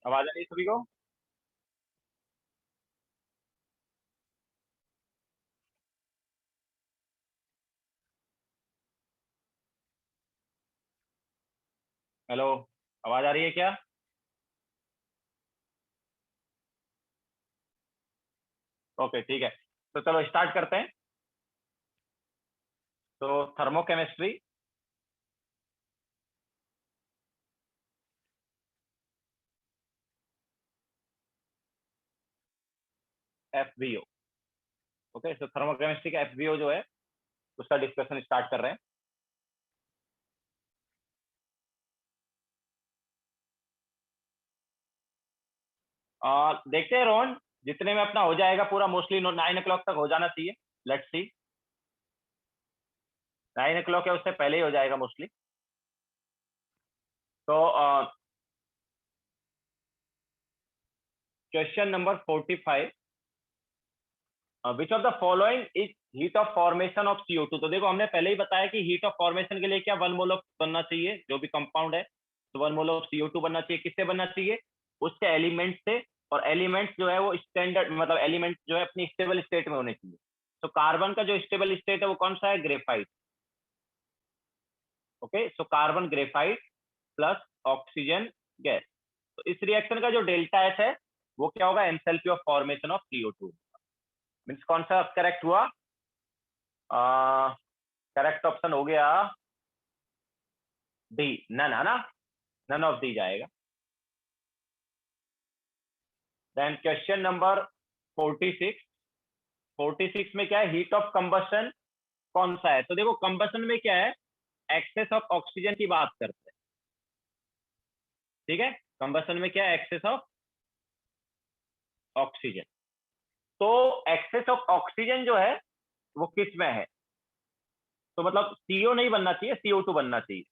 आवाज आ रही है सभी को? हेलो, आवाज आ रही है क्या? ओके, ठीक है। तो चलो स्टार्ट करते हैं। तो थर्मोकेमिस्ट्री, एफबीओ। ओके, तो थर्मोकेमिस्ट्री का एफबीओ जो है उसका डिस्कशन स्टार्ट कर रहे हैं। देखते हैं रोहन, जितने में अपना हो जाएगा पूरा, मोस्टली 9 o'clock तक हो जाना चाहिए। Let's see. 9 o'clock है, उससे पहले ही हो जाएगा मोस्टली। तो question number 45, which of the following is heat of formation of CO2। तो देखो, हमने पहले ही बताया कि हीट ऑफ फॉर्मेशन के लिए क्या 1 मोल ऑफ बनना चाहिए, जो भी कंपाउंड है। तो 1 मोल ऑफ CO2 बनना चाहिए। किससे बनना चाहिए? उसके एलिमेंट से। और एलिमेंट्स जो है वो स्टैंडर्ड, मतलब एलिमेंट जो है अपनी स्टेबल स्टेट में होने चाहिए। तो कार्बन का जो स्टेबल स्टेट है वो कौन सा है? Graphite. Okay, so carbon graphite plus oxygen gas. तो इस रिएक्शन का जो डेल्टा एच है वो क्या होगा? Enthalpy of formation of CO2। Means कौन सा करेक्ट हुआ? करेक्ट ऑप्शन हो गया डी, नन, है ना? नन ऑफ डी जाएगा। Then question number 46। 46 में क्या है? हीट ऑफ कंबशन कौन सा है? तो देखो, कंबशन में क्या है? एक्सेस ऑफ ऑक्सीजन की बात करते हैं। ठीक है, कंबशन में क्या है? Excess of oxygen. तो एक्सेस ऑफ ऑक्सीजन जो है वो किस में है? तो मतलब CO नहीं बनना चाहिए, CO2 बनना चाहिए।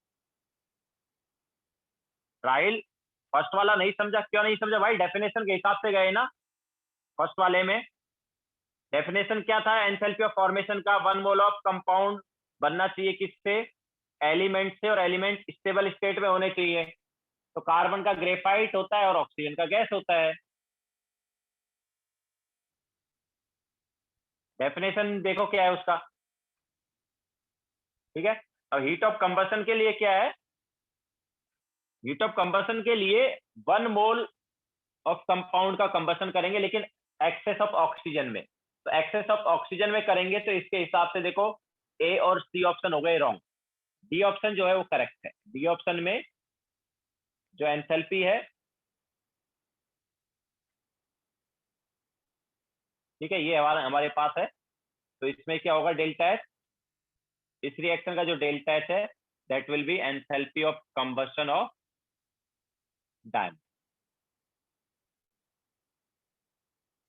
ट्रायल, फर्स्ट वाला नहीं समझा? क्यों नहीं समझा भाई? डेफिनेशन के हिसाब से गए ना। फर्स्ट वाले में डेफिनेशन क्या था एंथैल्पी ऑफ फॉर्मेशन का? 1 मोल ऑफ कंपाउंड बनना चाहिए किससे? एलिमेंट से। और एलिमेंट स्टेबल स्टेट में होने चाहिए। तो कार्बन का ग्रेफाइट होता है और ऑक्सीजन का गैस होता है। डेफिनेशन देखो क्या है उसका। ठीक है। अब हीट ऑफ कंबशन के लिए क्या है? हीट ऑफ कंबशन के लिए 1 मोल ऑफ कंपाउंड का कंबशन करेंगे, लेकिन एक्सेस ऑफ ऑक्सीजन में। तो एक्सेस ऑफ ऑक्सीजन में करेंगे तो इसके हिसाब से देखो, ए और सी ऑप्शन हो गए रॉन्ग। डी ऑप्शन जो है वो करेक्ट है। डी ऑप्शन में जो एंथैल्पी है, ठीक है, ये हमारा हमारे पास है। तो इसमें क्या होगा? Delta H. इस रिएक्शन का जो डेल्टा एच है that will be enthalpy of combustion of diamond.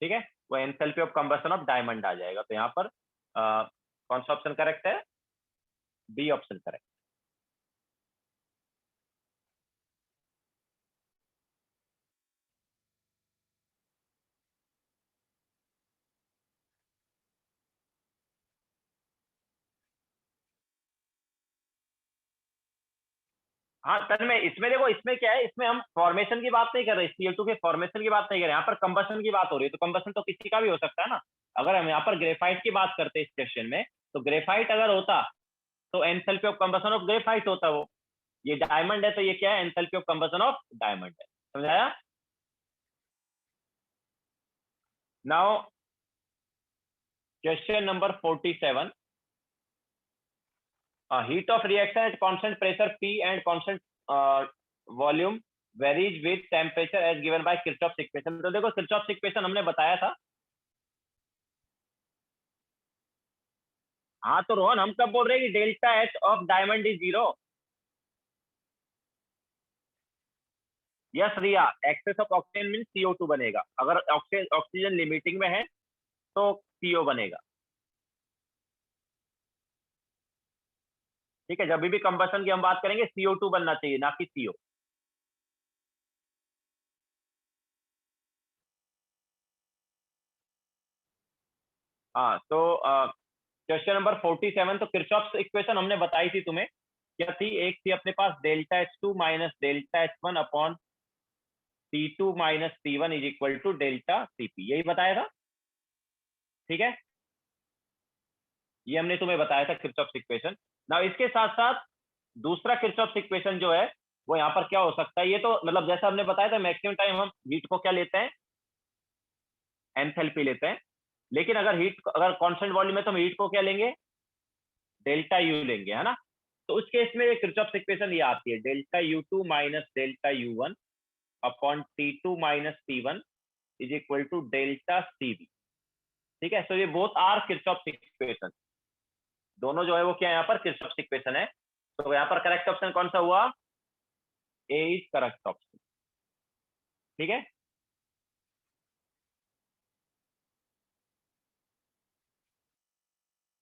ठीक है, वो enthalpy of combustion of diamond आ जाएगा। तो यहाँ पर कौन सा ऑप्शन करेक्ट है? B option correct. हाँ, तन में इसमें देखो, इसमें क्या है, इसमें हम फॉर्मेशन की बात नहीं कर रहे, CO2 के फॉर्मेशन की बात नहीं कर रहे, यहाँ पर कंबशन की बात हो रही है। तो कंबशन तो किसी का भी हो सकता है ना। अगर हम यहाँ पर ग्रेफाइट की बात करते हैं इस क्वेश्चन में, तो ग्रेफाइट अगर होता तो enthalpy of combustion of graphite होता वो। ये डायमंड है तो ये क्या है? Enthalpy of combustion of diamond है। समझाया? Now question number 47, heat of reaction at constant pressure P and constant volume varies with temperature as given by Kirchhoff equation. तो देखो, किरचॉफ इक्वेशन हमने बताया था। हाँ, तो रोहन हम कब बोल रहे हैं कि delta H of diamond is 0? Yes Riya, excess of oxygen mean CO2 बनेगा। अगर ऑक्सीजन लिमिटिंग में है तो CO बनेगा। ठीक है, जब भी कंबशन की हम बात करेंगे CO2 बनना चाहिए, ना कि CO। हाँ, तो क्वेश्चन नंबर 47, तो किरचॉफ इक्वेशन हमने बताई थी तुम्हें। क्या थी? एक थी अपने पास delta H2 minus delta H1 upon T2 minus T1 is equal to delta Cp, यही बताया था, ठीक है। ये हमने तुम्हें बताया था किरचॉफ्स इक्वेशन। ना इसके साथ साथ दूसरा किरचॉफ्स इक्वेशन जो है वो यहाँ पर क्या हो सकता है, ये तो मतलब जैसा हमने बताया था मैक्सिमम टाइम हम हीट को क्या लेते हैं, एंथैल्पी लेते हैं, लेकिन अगर अगर कांस्टेंट वॉल्यूम है तो हम हीट को क्या लेंगे, डेल्टा यू लेंगे, है ना। तो उस केस में किरचॉफ्स इक्वेशन ये आती है, delta U2 minus delta U1 upon T2 minus T1 is equal to delta Cv, ठीक है। सो ये बोथ आर किरचॉफ्स इक्वेशन, दोनों जो है वो क्या यहाँ पर किरचॉफ्स इक्वेशन है। तो यहाँ पर करेक्ट ऑप्शन कौन सा हुआ, ए इज करेक्ट ऑप्शन, ठीक है।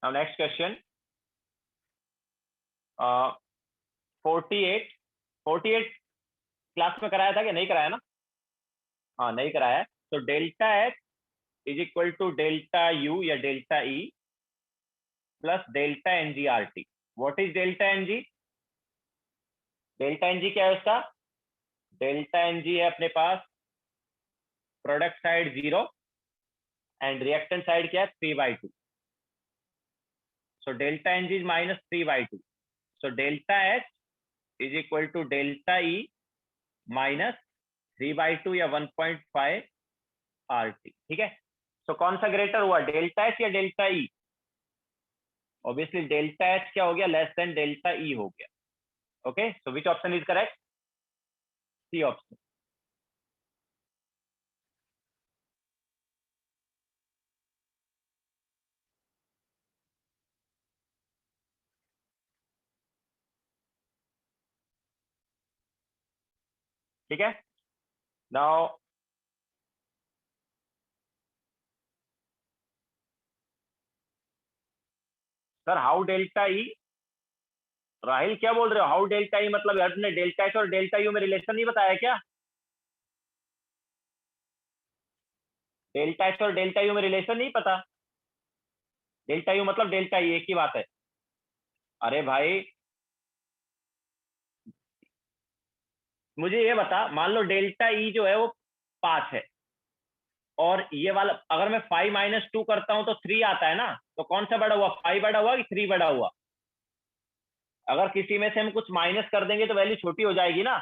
नाउ नेक्स्ट क्वेश्चन 48, 48 क्लास में कराया था कि नहीं कराया ना, हाँ नहीं कराया है। तो delta H is equal to delta U या delta E plus delta N G R T. What is delta N G, delta N G क्या है उसका, डेल्टा एन जी है अपने पास product side 0 and reactant side क्या है 3/2, so delta N G is minus 3/2, so delta H is equal to delta E minus 3/2 या 1.5 R T, ठीक है। सो कौन सा ग्रेटर हुआ, डेल्टा एच या delta E, obviously delta H क्या हो गया, लेस देन डेल्टा ई हो गया, okay. So which option is correct, C option, ठीक है। Now sir how delta E, Rahil क्या बोल रहे हो, हाउ डेल्टा ई मतलब आपने डेल्टा एच और डेल्टा यू में रिलेशन नहीं बताया क्या, डेल्टा एच और डेल्टा यू में रिलेशन नहीं पता, डेल्टा यू मतलब डेल्टा ई एक ही बात है। अरे भाई मुझे ये बता, मान लो डेल्टा ई जो है वो 5 है और ये वाला अगर मैं 5 - 2 करता हूं तो 3 आता है ना, तो कौन सा बड़ा हुआ, 5 बड़ा हुआ कि 3 बड़ा हुआ, अगर किसी में से हम कुछ माइनस कर देंगे तो वैल्यू छोटी हो जाएगी ना।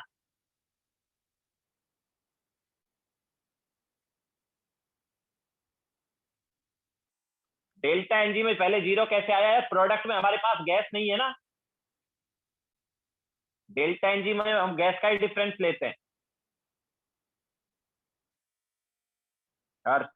डेल्टा एनजी में पहले 0 कैसे आया है, प्रोडक्ट में हमारे पास गैस नहीं है ना, डेल्टा एनजी में हम गैस का ही डिफरेंस लेते हैं यार।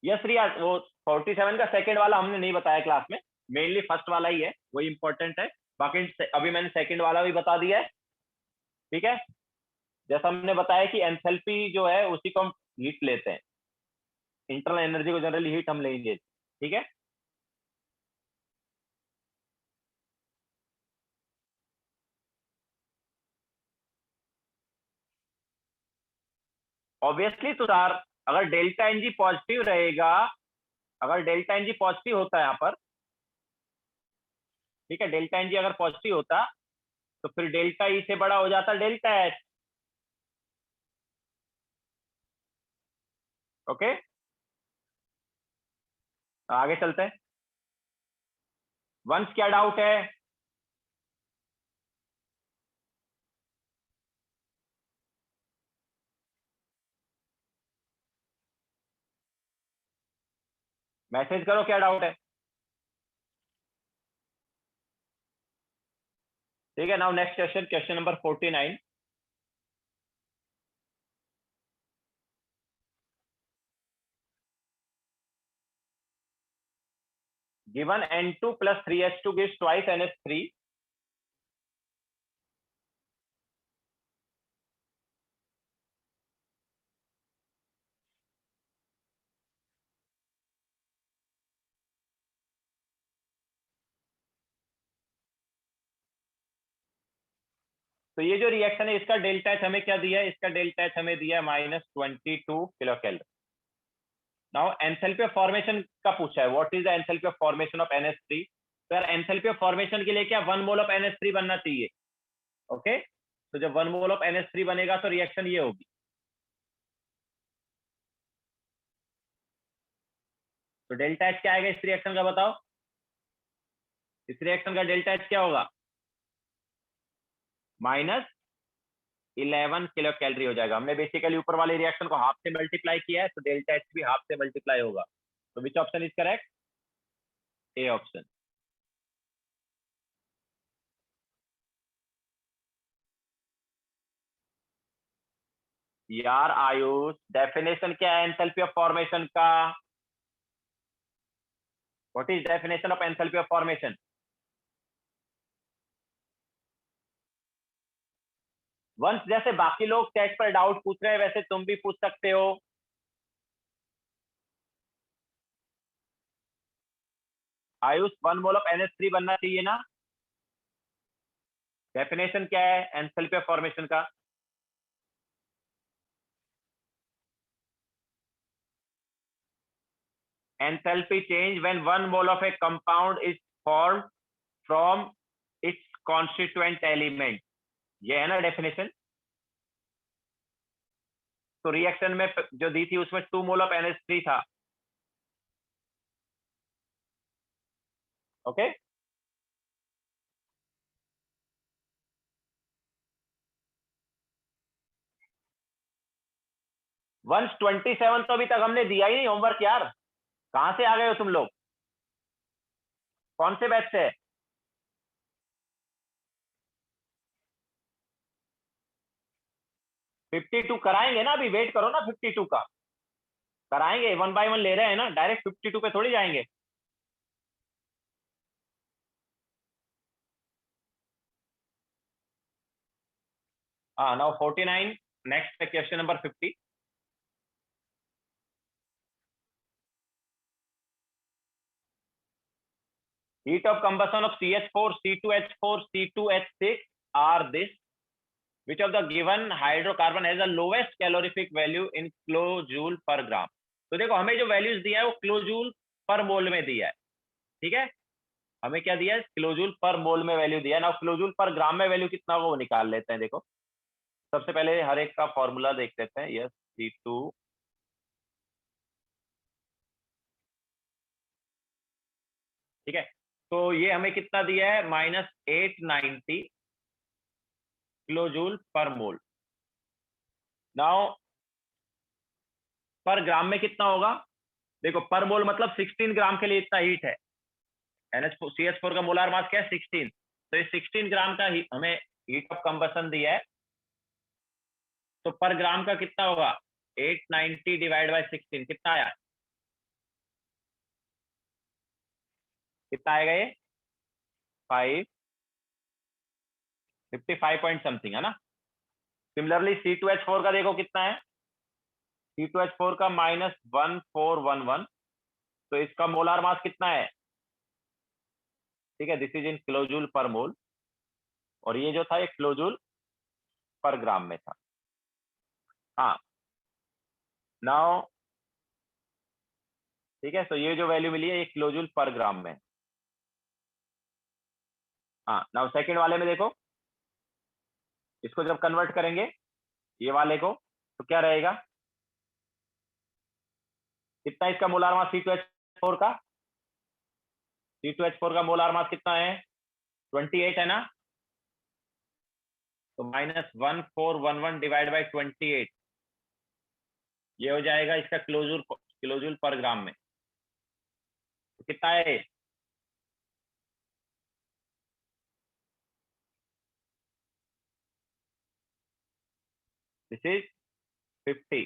यस रियाज, वो 47 का सेकंड वाला हमने नहीं बताया क्लास में, मेनली फर्स्ट वाला ही है, वही इंपॉर्टेंट है। बाकी अभी मैंने सेकंड वाला भी बता दिया है, ठीक है। जैसा हमने बताया कि एंथैल्पी जो है उसी को हम हीट लेते हैं, इंटरनल एनर्जी को जनरली हीट हम लेंगे, ठीक है। ऑब्वियसली तो यार, अगर डेल्टा एनजी पॉजिटिव रहेगा, अगर डेल्टा एनजी पॉजिटिव होता है यहाँ पर, ठीक है, डेल्टा एनजी अगर पॉजिटिव होता तो फिर डेल्टा ई से बड़ा हो जाता डेल्टा एच, ओके। आगे चलते हैं, वंश क्या डाउट है, मैसेज करो क्या डाउट है, ठीक है। Now next question, question number 49, given N2 plus 3H2 gives twice NH3, तो ये जो रिएक्शन है इसका डेल्टा एच हमें क्या दिया है, इसका डेल्टा एच हमें दिया है -22 kilo calorie. Now enthalpy of formation का पूछा है, what is the enthalpy of formation of NH3, तो यार एंथैल्पी ऑफ फॉर्मेशन के लिए क्या 1 मोल ऑफ NH3 बनना चाहिए। ओके, तो जब 1 मोल ऑफ NH3 बनेगा तो रिएक्शन ये होगी। तो डेल्टा एच क्या आएगा इस रिएक्शन का, बताओ। इस रिएक्शन का डेल्टा एच क्या होगा, -11 किलो कैलोरी हो जाएगा। हमने बेसिकली ऊपर वाले रिएक्शन को हाफ से मल्टीप्लाई किया है, तो डेल्टा एच भी हाफ से मल्टीप्लाई होगा। तो which option is correct, A option. यार आयुष, डेफिनेशन क्या है एंथैल्पी ऑफ फॉर्मेशन का, what is definition of enthalpy of formation. Once जैसे बाकी लोग चैट पर डाउट पूछ रहे हैं वैसे तुम भी पूछ सकते हो। आयुष 1 मोल ऑफ NH3 बनना चाहिए ना। डेफिनेशन क्या है एंथैल्पी ऑफ फॉर्मेशन का, enthalpy change when 1 mole of a compound is formed from its constituent element, ये है ना डेफिनेशन। तो रिएक्शन में जो दी थी उसमें 2 मोल ऑफ NH3 था। ओके, 127 तो अभी तक हमने दिया ही नहीं होमवर्क यार, कहां से आ गए हो तुम लोग, कौन से बैच से। 52 कराएंगे ना, अभी वेट करो ना 52 का, कराएंगे 1 बाय 1 ले रहे हैं ना, डायरेक्ट 52 पे थोड़ी जाएंगे। हाँ, now 49, next question number 50। Heat of combustion of CH4, C2H4, C2H6 are this. Which of the given hydrocarbon has the lowest calorific value in kilojoule per gram? तो देखो हमें जो वैल्यूज दिया है वो किलोजूल पर मोल में दिया है, ठीक है। हमें क्या दिया है, किलोजूल पर मोल में वैल्यू दिया है ना। किलोजूल पर ग्राम में वैल्यू कितना होगा वो निकाल लेते हैं। देखो सबसे पहले हर एक का फॉर्मूला देख लेते हैं। यस, C2, ठीक है। तो ये हमें कितना दिया है, -890 किलोजूल पर मोल। नाउ पर ग्राम में कितना होगा, देखो पर मोल मतलब 16 ग्राम के लिए इतना हीट है। CH4 का मोलार मास क्या है, 16। तो ये 16 ग्राम का हमें हीट ऑफ कंबसन दिया है, तो पर ग्राम का कितना होगा, 890 डिवाइड बाय 16 कितना आया, कितना आएगा ये, 55 पॉइंट समथिंग है ना। सिमिलरली C2H4 का देखो कितना है, C2H4 का -1411, तो इसका मोलार मास कितना है, ठीक है, दिस इज इन किलोजूल पर मोल, और ये जो था ये किलोजूल पर ग्राम में था। हाँ, नाउ ठीक है, तो ये जो वैल्यू मिली है ये किलोजूल पर ग्राम में। हाँ, नाउ सेकंड वाले में देखो, इसको जब कन्वर्ट करेंगे ये वाले को, तो क्या रहेगा, कितना इसका मोलार मास C2H4 का, C2H4 का मोलार मास कितना है, 28 है ना। तो -1411 डिवाइड बाई 28, ये हो जाएगा इसका किलोजूल पर ग्राम में। तो कितना है, दिस इज 50,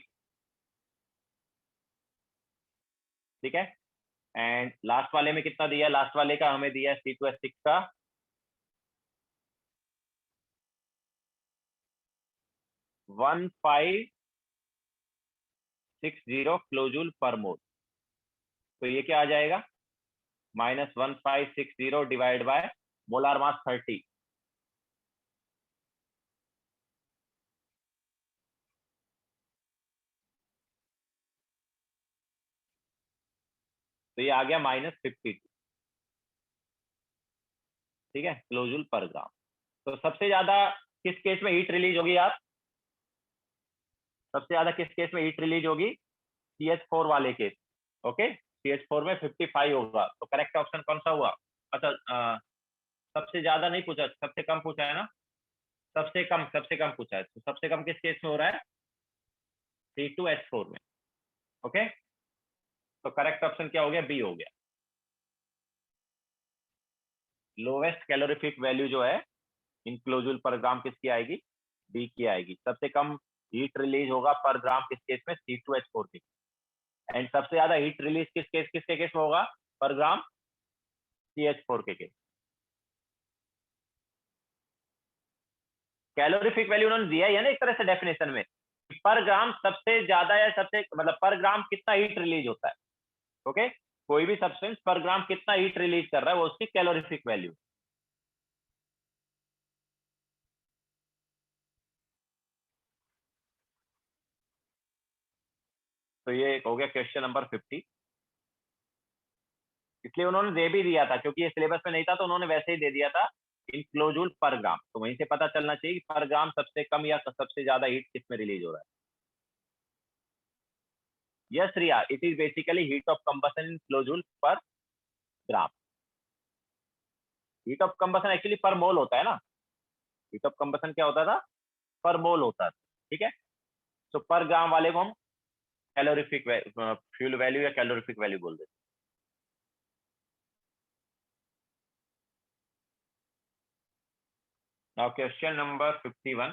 ठीक है। एंड लास्ट वाले में कितना दिया, लास्ट वाले का हमें दिया C2H6 का 1560 किलोजूल पर मोल। तो ये क्या आ जाएगा, -1560 डिवाइड बाय मोलार मास 30। तो ये आ गया -52। ठीक है, किलो जूल पर ग्राम। तो सबसे ज्यादा किस केस में हीट रिलीज होगी यार? सबसे ज्यादा किस केस में हीट रिलीज होगी? CH4 वाले केस। ओके, CH4 में 55 होगा, तो करेक्ट ऑप्शन कौन सा हुआ? अच्छा, सबसे ज्यादा नहीं पूछा, सबसे कम पूछा है ना? सबसे कम पूछा है, तो सबसे कम किस केस में हो रहा है? C2H4 में। ओके, तो करेक्ट ऑप्शन क्या हो गया? बी हो गया। लोवेस्ट कैलोरीफिक वैल्यू जो है इन किलो जूल पर ग्राम किसकी आएगी? बी की आएगी। सबसे कम हीट रिलीज होगा पर ग्राम किस केस में? C2H4 की। एंड सबसे ज्यादा हीट रिलीज किसके केस में होगा पर ग्राम? CH4 के केस। कैलोरीफिक वैल्यू उन्होंने दिया ही है ना एक तरह से डेफिनेशन में, पर ग्राम सबसे ज्यादा या सबसे मतलब पर ग्राम कितना हीट रिलीज होता है। ओके, कोई भी सब्सटेंस पर ग्राम कितना हीट रिलीज कर रहा है वो उसकी कैलोरीफिक वैल्यू। तो ये हो गया क्वेश्चन नंबर 50। इसलिए उन्होंने दे भी दिया था, क्योंकि ये सिलेबस में नहीं था तो उन्होंने वैसे ही दे दिया था इन किलो जूल पर ग्राम। तो वहीं से पता चलना चाहिए कि पर ग्राम सबसे कम या सबसे ज्यादा हीट किस में रिलीज हो रहा है। Yes Riya, it is basically heat of combustion in kilo joule per gram. Heat of combustion actually per mole होता है ना। हीट ऑफ कंबशन क्या होता था? पर मोल होता था। ठीक है, तो पर ग्राम वाले को हम कैलोरीफिक फ्यूल वैल्यू या कैलोरीफिक वैल्यू बोल देते हैं। Now question number 51।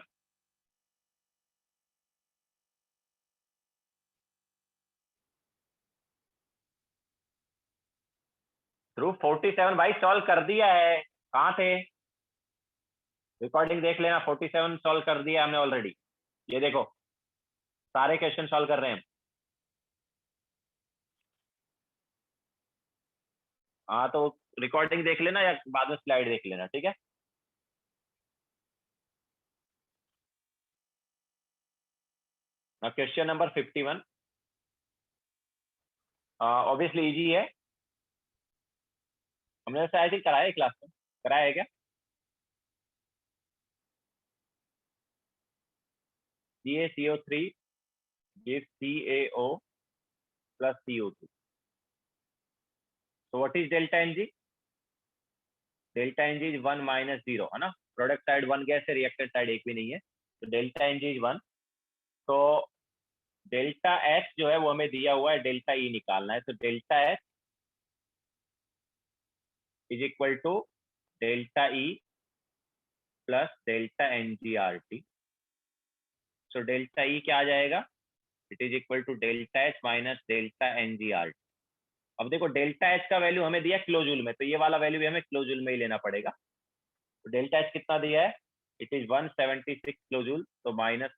थ्रू 47 भाई सॉल्व कर दिया है, कहाँ थे? रिकॉर्डिंग देख लेना, 47 सॉल्व कर दिया हमने ऑलरेडी। ये देखो, सारे क्वेश्चन सॉल्व कर रहे हैं। हाँ, तो रिकॉर्डिंग देख लेना या बाद में स्लाइड देख लेना, ठीक है। क्वेश्चन नंबर 51 ऑब्वियसली इजी है। हमने वैसे आई थिंक कराया है क्लास में, कराया है क्या? CaCO3 gives CaO plus CO2. So what is delta Ng? Delta Ng is 1 minus 0, है ना। प्रोडक्ट साइड 1 गैस है, रिएक्टेड साइड एक भी नहीं है, तो डेल्टा Ng इज 1। तो डेल्टा H जो है वो हमें दिया हुआ है, डेल्टा E निकालना है। तो delta H is equal to delta E plus delta NgRT। So delta E क्या आ जाएगा? It is equal to delta H minus delta NgRT। अब देखो, डेल्टा H का वैल्यू हमें दिया किलो जूल में, तो ये वाला वैल्यू भी हमें किलो जूल में ही लेना पड़ेगा। तो डेल्टा H कितना दिया है? इट इज 176 किलो जूल, तो माइनस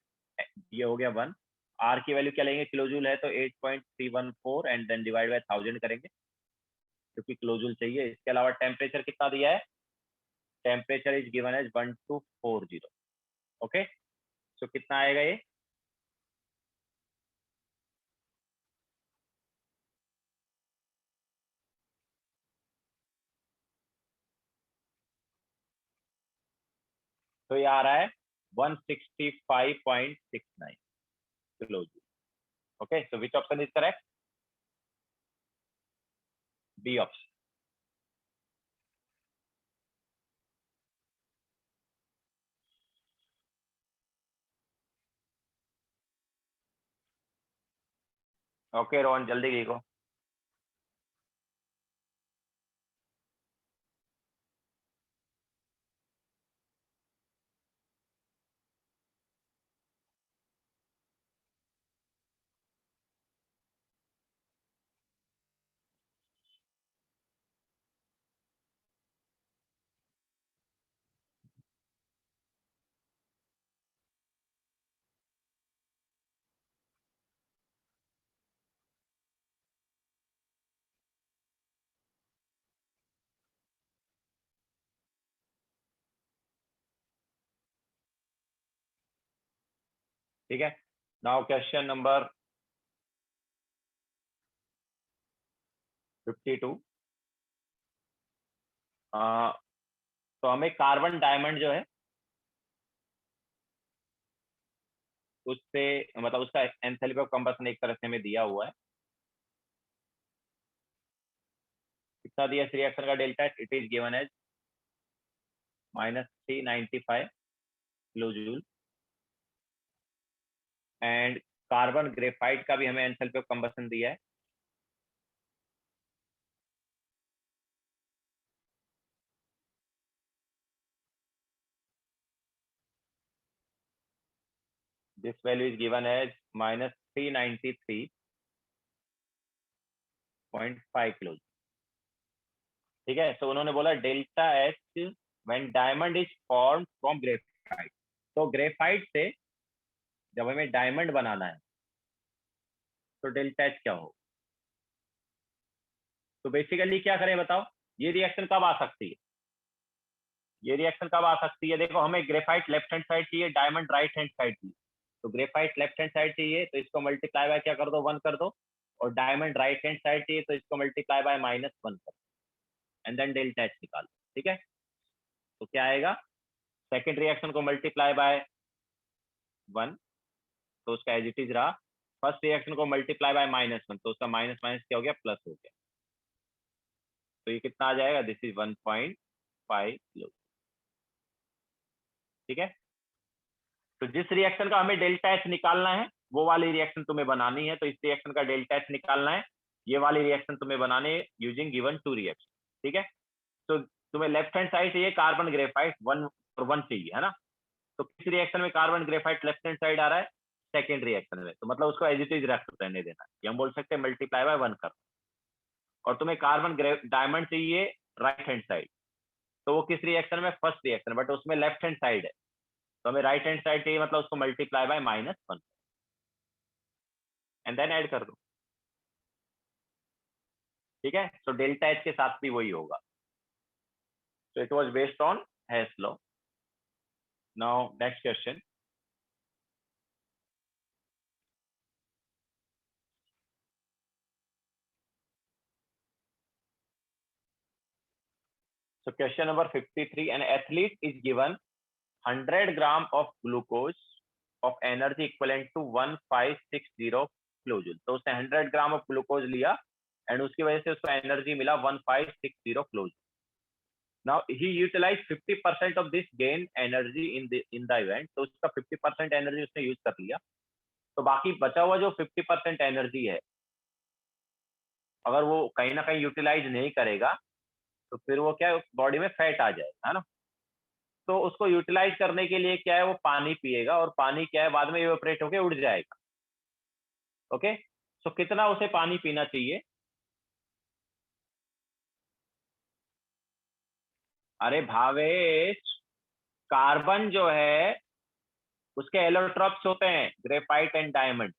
ये हो गया 1। आर की वैल्यू क्या लेंगे? किलो जूल है तो 8.314 एंड देन डिवाइड बाय 1000 करेंगे, क्योंकि किलो जूल चाहिए। इसके अलावा टेम्परेचर कितना दिया है? Temperature is given as 1240। Okay, so कितना आएगा ये? तो ये आ रहा है 165.69 kilo joule. Okay, so which option is correct? B option. Okay Rohan, जल्दी लिखो। ठीक है, नाउ क्वेश्चन नंबर 52। तो हमें कार्बन डायमंड जो है उससे मतलब उसका एंथैल्पी ऑफ कंबशन एक तरह से हमें दिया हुआ है। कितना दिया इस रिएक्शन का delta? It is given as -395 kilo joule. And carbon graphite का भी हमें एंथैल्पी ऑफ कंबशन दिया है, this value is given as -393.5 kilo. ठीक है, तो उन्होंने बोला delta H when diamond is form from graphite. तो ग्रेफाइट से जब हमें डायमंड बनाना है तो डेल्टा एच क्या हो? तो बेसिकली क्या करें बताओ, ये रिएक्शन कब आ सकती है? ये रिएक्शन कब आ सकती है? देखो, हमें ग्रेफाइट लेफ्ट हैंड साइड चाहिए, डायमंड राइट हैंड साइड चाहिए। तो ग्रेफाइट लेफ्ट हैंड साइड चाहिए तो इसको मल्टीप्लाई बाय क्या कर दो, 1 कर दो। और डायमंड राइट हैंड साइड चाहिए तो इसको मल्टीप्लाई बाय -1 कर दो, एंड देन डेल्टा एच निकालो। ठीक है, तो क्या आएगा? सेकेंड रिएक्शन को मल्टीप्लाई बाय 1 तो उसका एज इट इज रहा। फर्स्ट रिएक्शन को मल्टीप्लाई बाय -1 तो उसका माइनस माइनस क्या हो गया, प्लस हो गया। तो ये कितना आ जाएगा? This is 1.5 kilo. ठीक है, तो जिस रिएक्शन का हमें डेल्टा एच निकालना है वो वाली रिएक्शन तुम्हें बनानी है। तो इस रिएक्शन का डेल्टा एच निकालना है, ये वाली रिएक्शन तुम्हें बनानी है यूजिंग गिवन 2 रिएक्शन। ठीक है, तो तुम्हें लेफ्ट हैंड साइड चाहिए कार्बन ग्रेफाइट 1 और 1 चाहिए, है ना? तो किस रिएक्शन में carbon graphite left hand side आ रहा है? सेकेंड रिएक्शन में। तो मतलब उसको एज इट इज रहने देना, ये हम बोल सकते हैं मल्टीप्लाई बाय 1 कर। और तुम्हें कार्बन डायमंड चाहिए राइट हैंड साइड, तो वो किस रिएक्शन में? फर्स्ट रिएक्शन, बट उसमें लेफ्ट हैंड साइड है तो हमें राइट हैंड साइड चाहिए, मतलब उसको multiply by -1 and then add कर दो। ठीक है, तो डेल्टा एच के साथ भी वही होगा। So it was based on Hess law. Now next question. So question number 53. An athlete is given 100 gram of glucose of energy equivalent to 1560 kilojoule. तो उसने 100 ग्राम ऑफ ग्लूकोज लिया एंड उसकी वजह से उसको एनर्जी मिला 1560 kilojoule. Now he utilized 50% of this gained energy in the event. तो उसका 50% एनर्जी उसने यूज कर लिया। तो बाकी बचा हुआ जो 50% एनर्जी है, अगर वो कहीं ना कहीं यूटिलाइज नहीं करेगा तो फिर वो क्या है, बॉडी में फैट आ जाएगा, है ना? तो उसको यूटिलाइज करने के लिए क्या है, वो पानी पिएगा और पानी क्या है, बाद में इवेपोरेट होके उड़ जाएगा। ओके, तो कितना उसे पानी पीना चाहिए? अरे भावेश, कार्बन जो है उसके एलोट्रॉप्स होते हैं ग्रेफाइट एंड डायमंड।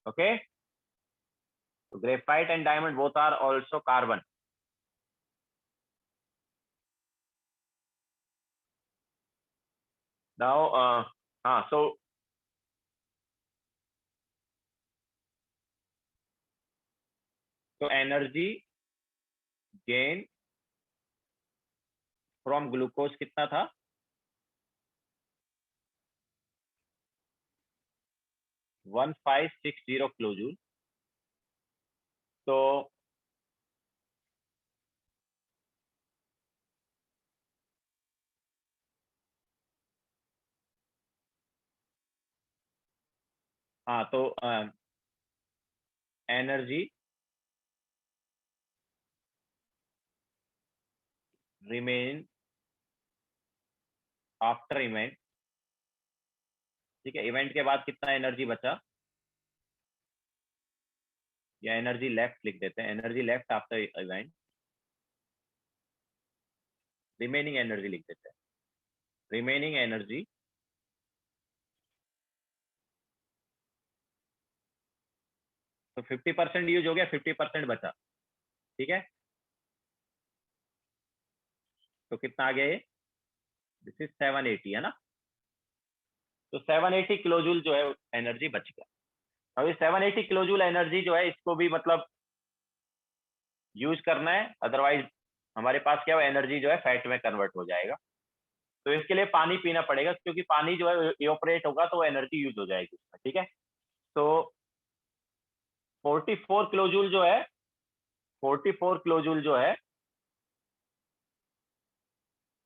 ओके, तो graphite and diamond both are also carbon. Now हाँ, so energy gain from glucose कितना था? 1560 किलोजूल। तो हाँ, तो एनर्जी रिमेन आफ्टर इवेंट। ठीक है, इवेंट के बाद कितना एनर्जी बचा, या एनर्जी लेफ्ट लिख देते हैं, energy left after event, remaining energy लिख देते हैं। रिमेनिंग एनर्जी तो 50% यूज हो गया, 50% बचा। ठीक है, तो कितना आ गया ये? दिस इज 780, है ना? तो 780 किलोजूल जो है एनर्जी बच गया। अब ये 780 किलोजूल एनर्जी जो है इसको भी मतलब यूज करना है, अदरवाइज हमारे पास क्या हो, एनर्जी जो है फैट में कन्वर्ट हो जाएगा। तो इसके लिए पानी पीना पड़ेगा, क्योंकि पानी जो है इवोपरेट होगा तो वो एनर्जी यूज हो जाएगी उसमें, ठीक है। तो 44 किलोजूल जो है, 44 किलोजूल जो है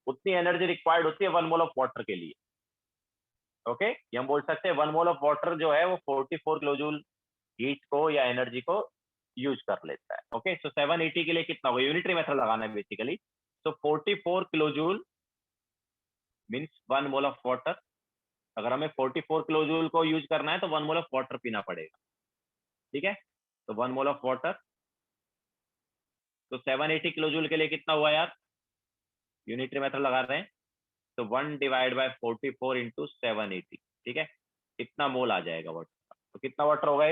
उतनी एनर्जी रिक्वायर्ड होती है 1 मोल ऑफ वाटर के लिए। ओके, ये हम बोल सकते हैं 1 मोल ऑफ वाटर जो है वो 44 किलोजूल हीट को या एनर्जी को यूज कर लेता है। ओके, सो 780 के लिए कितना होगा, यूनिटरी मेथड लगाना है basically. So 44 kilojoule means 1 mole of water. अगर हमें 44 किलोजूल को यूज करना है तो 1 मोल ऑफ वाटर पीना पड़ेगा, ठीक है। तो 1 मोल ऑफ वाटर, तो 780 किलोजूल के लिए कितना हुआ यार, यूनिटरी मेथड लगा रहे हैं, तो 1 डिवाइड बाय 44 इंटू 780, ठीक है। कितना मोल आ जाएगा वाटर का, तो कितना वाटर होगा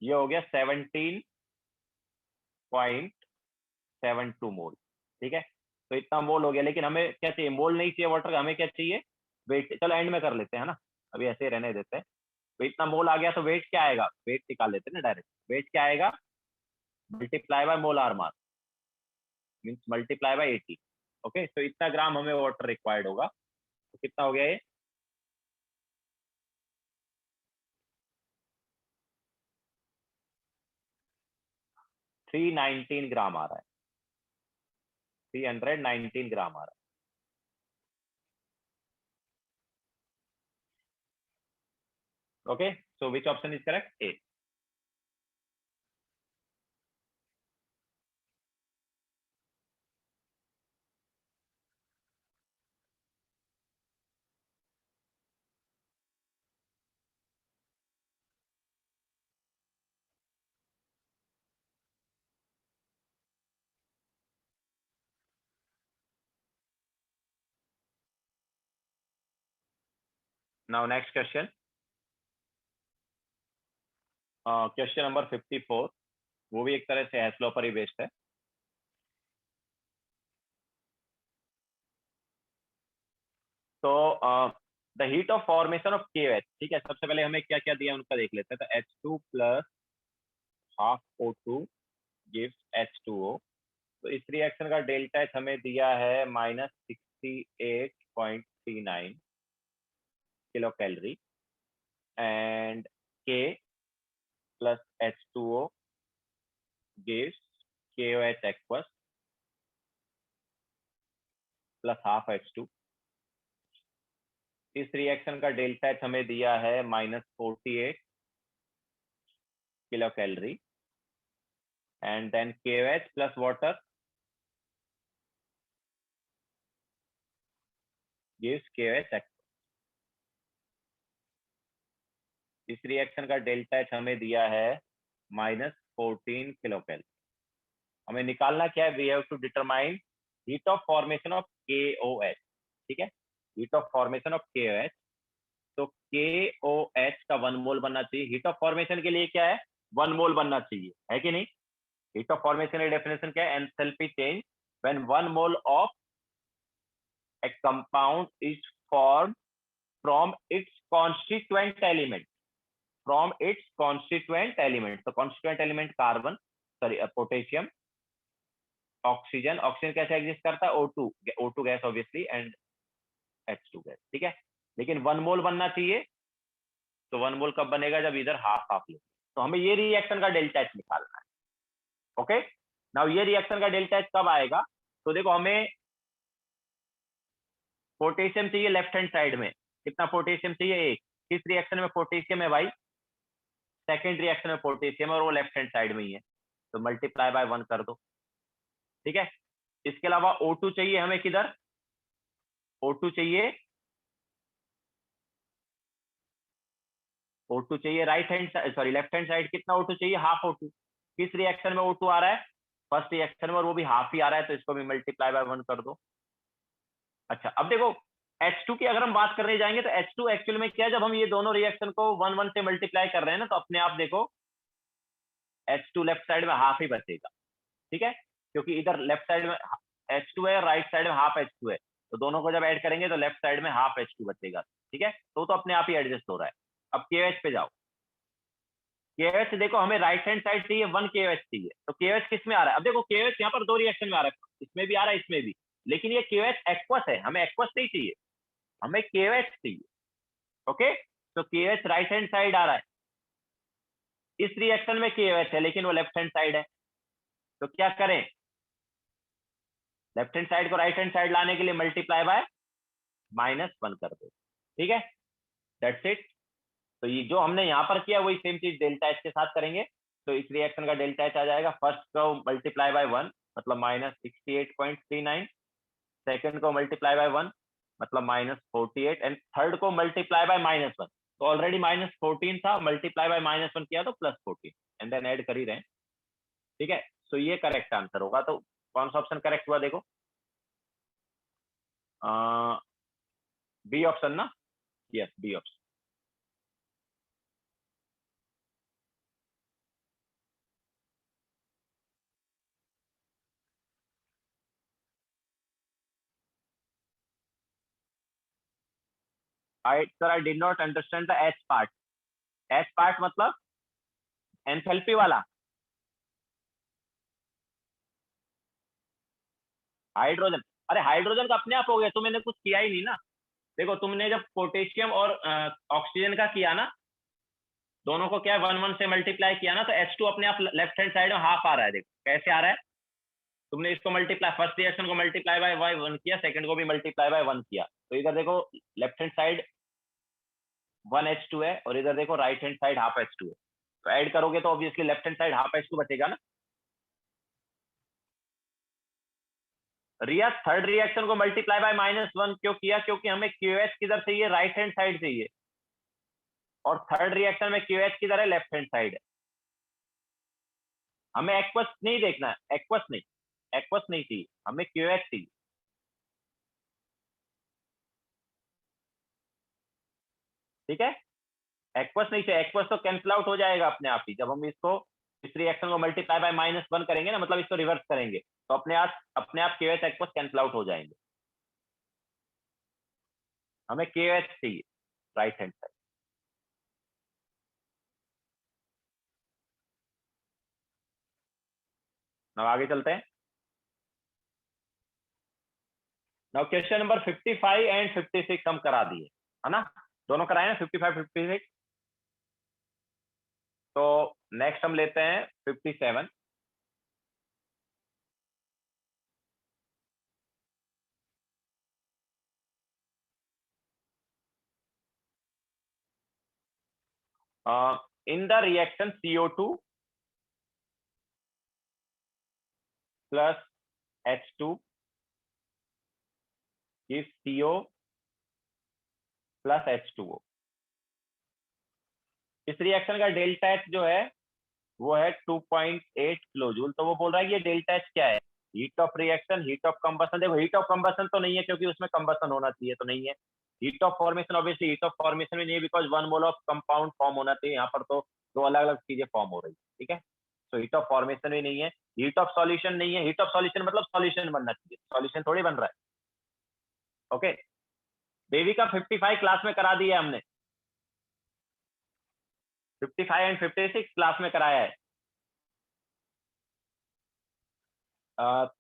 ये हो गया 17.72 मोल, ठीक है। तो इतना मोल हो गया, लेकिन हमें क्या चाहिए, मोल नहीं चाहिए वाटर का, हमें क्या चाहिए, वेट। चलो एंड में कर लेते हैं ना, अभी ऐसे ही रहने देते हैं। तो इतना मोल आ गया, तो वेट क्या आएगा, वेट निकाल लेते हैं ना डायरेक्ट। वेट क्या आएगा, multiply by molar mass means multiply by 80। Okay, तो इतना ग्राम हमें वाटर रिक्वायर्ड होगा। तो कितना हो गया ये, 319 ग्राम आ रहा है, 319 ग्राम आ रहा है। Okay, so which option is correct, A. Now next question, question number 54, वो भी एक तरह से हैसलो पर ही बेस्ड है। तो the heat of formation of KOH, ठीक है। सबसे पहले हमें क्या क्या दिया उनका देख लेते हैं। तो H2 plus half O2 gives H2O। तो इस रिएक्शन का डेल्टा एच हमें दिया है -68.39 kilo calorie, and K plus H2O gives KOH aqueous plus half H2। इस रिएक्शन का डेल्टा एच हमें दिया है -48 kilo calorie, and then KOH plus water gives KOH aqueous. इस रिएक्शन का डेल्टा एच हमें दिया है -14 किलो कैलोरी। हमें निकालना क्या है, we have to determine heat of formation of KOH, ठीक है। Heat of formation of KOH, तो KOH का 1 मोल बनना चाहिए। हीट ऑफ फॉर्मेशन के लिए क्या है, 1 मोल बनना चाहिए, है कि नहीं। हीट ऑफ फॉर्मेशन की डेफिनेशन क्या है, enthalpy change when 1 mole of a compound is form from its constituent element, from its constituent element. तो constituent element carbon, sorry potassium, oxygen. Oxygen कैसे एग्जिस्ट करता है, O2, O2 gas obviously, and H2 gas, ठीक है। लेकिन 1 मोल बनना चाहिए, तो 1 मोल कब बनेगा, जब इधर हाफ हाफ ले। तो हमें ये रिएक्शन का डेल्टा एच निकालना है। ओके, नाउ ये रिएक्शन का डेल्टा एच कब आएगा, तो देखो हमें पोटेशियम चाहिए लेफ्ट हैंड साइड में। कितना पोटेशियम चाहिए, एक। किस रिएक्शन में पोटेशियम है भाई, सेकेंड रिएक्शन में पोटेशियम, और वो लेफ्ट हैंड साइड में ही है, तो मल्टीप्लाई बाय 1 कर दो, ठीक है। इसके अलावा O2 चाहिए हमें, किधर, O2 चाहिए, O2 चाहिए right hand, sorry left hand side. कितना O2 चाहिए, हाफ O2। किस रिएक्शन में O2 आ रहा है, फर्स्ट रिएक्शन में, और वो भी हाफ ही आ रहा है, तो इसको भी मल्टीप्लाई बाय 1 कर दो। अच्छा, अब देखो H2 की अगर हम बात करने जाएंगे, तो H2 एक्चुअल में क्या है, जब हम ये दोनों रिएक्शन को 1 1 से मल्टीप्लाई कर रहे हैं ना, तो अपने आप देखो H2 लेफ्ट साइड में हाफ ही बचेगा, ठीक है। क्योंकि इधर लेफ्ट साइड में H2 है, राइट साइड में हाफ H2 है, तो दोनों को जब ऐड करेंगे तो लेफ्ट साइड में हाफ H2 बचेगा, ठीक है। तो अपने आप ही एडजस्ट हो रहा है। अब KOH पे जाओ, केएच देखो हमें राइट हैंड साइड चाहिए, 1 केएच चाहिए, तो केएच किस में आ रहा है? अब देखो केएच यहाँ पर 2 रिएक्शन में आ रहा है, इसमें भी आ रहा है, इसमें भी, लेकिन ये केएच एक्वस है, हमें एक्वस नहीं चाहिए, हमें केएच चाहिए। ओके, तो केएच राइट हैंड साइड आ रहा है, इस रिएक्शन में केएच है लेकिन वो लेफ्ट हैंड साइड है, तो क्या करें? लेफ्ट हैंड साइड को राइट हैंड साइड लाने के लिए मल्टीप्लाई बाय -1 कर दो, ठीक है, दैट्स इट। तो ये जो हमने यहाँ पर किया वही सेम चीज डेल्टा एच के साथ करेंगे। तो इस रिएक्शन का डेल्टा एच आ जाएगा, फर्स्ट को मल्टीप्लाई बाय 1 मतलब -68.39, सेकंड को मल्टीप्लाई बाय 1 मतलब -48, एंड थर्ड को मल्टीप्लाई बाय -1, तो ऑलरेडी -14 था, मल्टीप्लाई बाय -1 किया तो +14, एंड देन ऐड कर ही रहे हैं, ठीक है। तो ये करेक्ट आंसर होगा। तो कौन सा ऑप्शन करेक्ट हुआ देखो, बी ऑप्शन ना, yes B option. I did not understand the H part. H part मतलब एंथैल्पी वाला, हाइड्रोजन। अरे हाइड्रोजन का अपने आप हो गया, तो मैंने कुछ किया ही नहीं ना। देखो तुमने जब पोटेशियम और ऑक्सीजन का किया ना, दोनों को क्या 1 1 से मल्टीप्लाई किया ना, तो H2 अपने आप लेफ्ट हैंड साइड में हाफ आ रहा है। देखो कैसे आ रहा है, तुमने इसको मल्टीप्लाई, फर्स्ट रिएक्शन को मल्टीप्लाई बाय 1 किया, सेकंड को भी मल्टीप्लाई बाय 1 किया, तो इधर देखो लेफ्ट हैंड साइड 1H2 है, और इधर देखो right hand side half H2 है, तो ऐड करोगे तो obviously left hand side half H2 बचेगा ना। रिया थर्ड रिएक्शन को मल्टीप्लाई बाय -1 क्यों किया? क्योंकि हमें QH किधर चाहिए? राइट हैंड साइड चाहिए, और थर्ड रिएक्शन में QH किधर है? लेफ्ट हैंड साइड है। हमें एक्वस नहीं देखना है, एक्वस नहीं, एक्वस नहीं चाहिए, हमें QH चाहिए, ठीक है। एक्वस नहीं चाहिए, एक्वस तो कैंसिल आउट हो जाएगा अपने आप ही, जब हम इसको इस रिएक्शन को मल्टीप्लाई बाय -1 करेंगे ना, मतलब इसको रिवर्स करेंगे, तो अपने आप QH एक्वस कैंसिल आउट हो जाएंगे। हमें QH चाहिए राइट हैंड साइड। अब आगे चलते हैं। नाउ क्वेश्चन नंबर 55 एंड 56 हम करा दिए है ना, दोनों कराए ना 55 56। तो नेक्स्ट हम लेते हैं 57। In the reaction CO2 plus H2 gives CO plus H2O। इस रिएक्शन का डेल्टा एच जो है वो है 2.8 किलो जूल। तो वो बोल रहा है कि ये डेल्टा एच क्या है? Heat of reaction, heat of combustion. देखो हीट ऑफ कंबसन तो नहीं है क्योंकि उसमें कंबसन होना चाहिए, तो नहीं है। Heat of formation, obviously heat of formation में नहीं है, because 1 mole of compound form होना चाहिए, यहाँ पर तो दो अलग अलग चीजें फॉर्म हो रही है, ठीक है। तो हीट ऑफ फॉर्मेशन भी नहीं है, हीट ऑफ सॉल्यूशन नहीं है। हीट ऑफ सॉल्यूशन मतलब सॉल्यूशन बनना चाहिए, सॉल्यूशन थोड़ी बन रहा है। ओके, बेबी का 55 क्लास में करा दिया हमने, 55 एंड 56 क्लास में कराया है।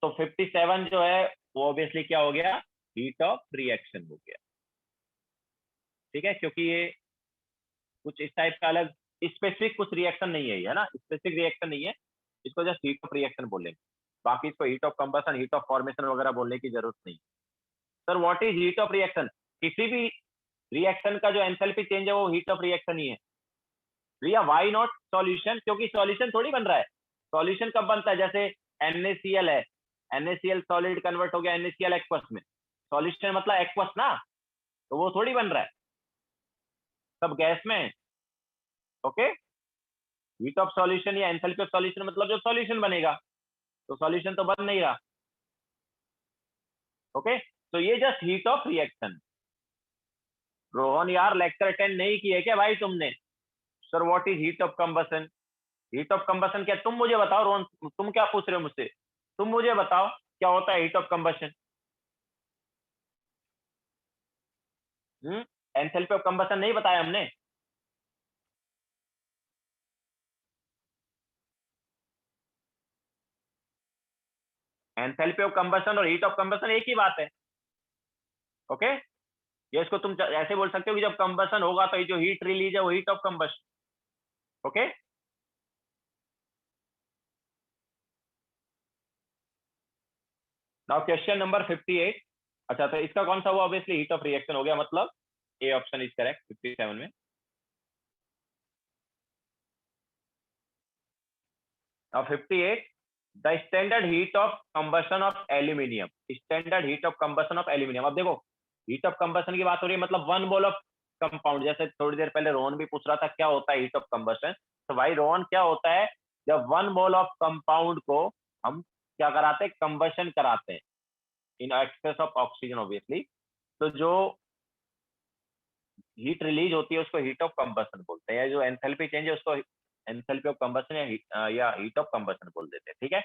तो 57 जो है वो ऑब्वियसली क्या हो गया? हीट ऑफ रिएक्शन हो गया, ठीक है, क्योंकि ये कुछ इस टाइप का अलग स्पेसिफिक कुछ रिएक्शन नहीं है, ये है ना, स्पेसिफिक रिएक्शन नहीं है, इसको जस्ट हीट ऑफ रिएक्शन बोलेंगे। बाकी इसको heat of combustion, heat of formation वगैरह बोलने की जरूरत नहीं। Sir what is heat of reaction? किसी भी रिएक्शन का जो एंथैल्पी चेंज है वो हीट ऑफ रिएक्शन ही है। भैया वाई नॉट सॉल्यूशन? क्योंकि सॉल्यूशन थोड़ी बन रहा है। सॉल्यूशन कब बनता है? जैसे NaCl है, NaCl सॉलिड कन्वर्ट हो गया NaCl एक्वस में, सॉल्यूशन मतलब एक्वस ना, तो वो थोड़ी बन रहा है, सब गैस में है। ओके, हीट ऑफ सॉल्यूशन या एंथैल्पी ऑफ सॉल्यूशन मतलब जो सॉल्यूशन बनेगा, तो सॉल्यूशन तो बन नहीं रहा। ओके, तो ये just heat of reaction. Rohan यार लेक्चर अटेंड नहीं किए क्या भाई तुमने? Sir what is heat of combustion? Heat of combustion क्या? तुम मुझे बताओ रोहन, तुम क्या पूछ रहे हो मुझसे? तुम मुझे बताओ क्या होता है heat of combustion? Enthalpy of combustion नहीं बताया हमने? एंथैल्पी ऑफ कंबशन और हीट ऑफ कंबशन एक ही बात है। ओके, ये इसको तुम ऐसे बोल सकते हो कि जब कंबशन होगा तो ये जो हीट रिलीज है वो heat of combustion. Okay, now question number 58। अच्छा, तो इसका कौन सा हुआ? ऑब्वियसली हीट ऑफ रिएक्शन हो गया, मतलब ए ऑप्शन इज करेक्ट 57 में। Now 58, the standard heat of combustion of aluminium. Standard heat of combustion of aluminium. अब देखो, हीट ऑफ कंबशन की बात हो रही है, मतलब वन मोल ऑफ कंपाउंड। जैसे थोड़ी देर पहले रोहन भी पूछ रहा था क्या होता है हीट ऑफ कंबशन, तो भाई रोहन क्या होता है, जब वन मोल ऑफ कंपाउंड को हम क्या कराते हैं, कंबशन कराते हैं in excess of oxygen obviously, तो जो हीट रिलीज होती है उसको हीट ऑफ कंबशन बोलते हैं, या जो एंथैल्पी चेंज है उसको एंथैल्पी ऑफ कंबशन या हीट ऑफ कंबशन बोल देते हैं। ठीक है,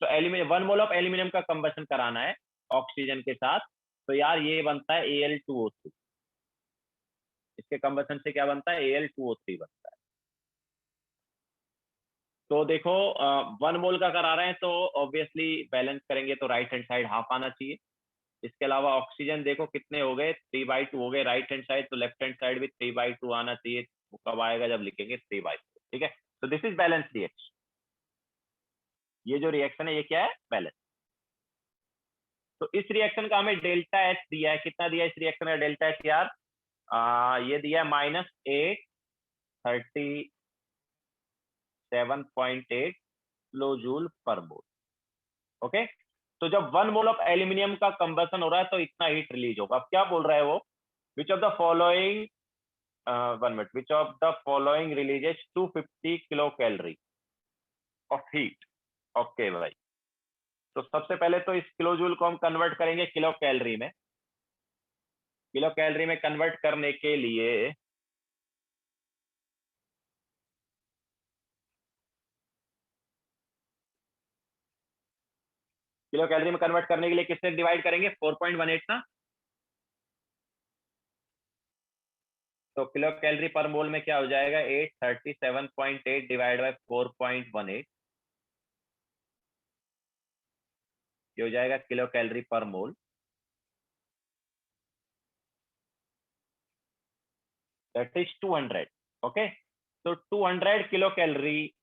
तो aluminium, one mole of aluminium का कंबशन कराना है ऑक्सीजन के साथ, तो यार ये बनता है Al2O3। इसके कंबशन से क्या बनता है, Al2O3 बनता है। तो देखो, वन मोल का करा रहे हैं तो ऑब्वियसली बैलेंस करेंगे तो राइट हैंड साइड हाफ आना चाहिए। इसके अलावा ऑक्सीजन देखो कितने हो गए, 3/2 हो गए राइट हैंड साइड, तो लेफ्ट हैंड साइड भी 3/2 आना चाहिए। वो कब आएगा, जब लिखेंगे 3/2। ठीक है, तो दिस इज बैलेंस रिएक्शन। ये जो रिएक्शन है ये क्या है, बैलेंस। तो इस रिएक्शन का हमें डेल्टा एच दिया है, कितना दिया है इस रिएक्शन का डेल्टा एच यार? ये दिया है -837.8 किलो जूल पर मोल। ओके, तो जब वन मोल ऑफ एल्यूमिनियम का कंबशन हो रहा है तो इतना हीट रिलीज होगा। अब क्या बोल रहा है वो, विच of the following 1 minute, which of the following releases 250 kilo calorie of heat. Okay भाई, तो सबसे पहले तो इस किलो जूल को हम कन्वर्ट करेंगे किलो कैलोरी में। किलो कैलोरी में कन्वर्ट करने के लिए किलो कैलोरी में कन्वर्ट करने के लिए किससे डिवाइड करेंगे, 4.18 ना। तो किलो कैलोरी पर मोल में क्या हो जाएगा, 837.8 डिवाइड बाय 4.18, ये हो जाएगा kilo calorie per mole. That is 200। Okay, तो 200 किलो कैलोरी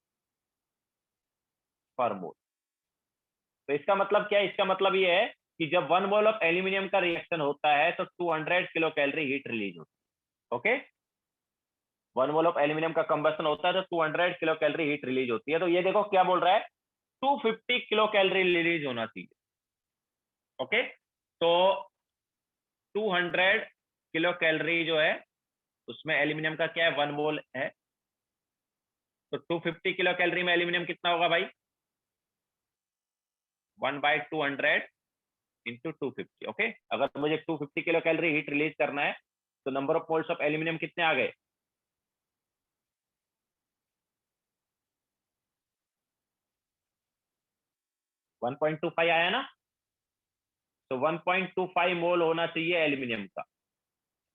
पर मोल। तो इसका मतलब क्या है, इसका मतलब ये है कि जब वन मोल ऑफ एल्यूमिनियम का रिएक्शन होता है तो 200 किलो कैलोरी हीट रिलीज होती है। Okay, one mole of aluminium का कंबशन होता है तो 200 किलो कैलोरी हीट रिलीज होती है। तो ये देखो क्या बोल रहा है, 250 किलो कैलोरी रिलीज होना चाहिए। ओके, तो 200 किलो कैलोरी जो है उसमें एल्यूमिनियम का क्या है, वन मोल है, तो 250 किलो कैलोरी में एल्यूमिनियम कितना होगा भाई, 1/200 इंटू 250। ओके, अगर मुझे 250 किलो कैलोरी हीट रिलीज करना है तो number of moles of aluminium कितने आ गए, 1.25 आया ना। तो 1.25 मोल होना चाहिए एल्यूमिनियम का।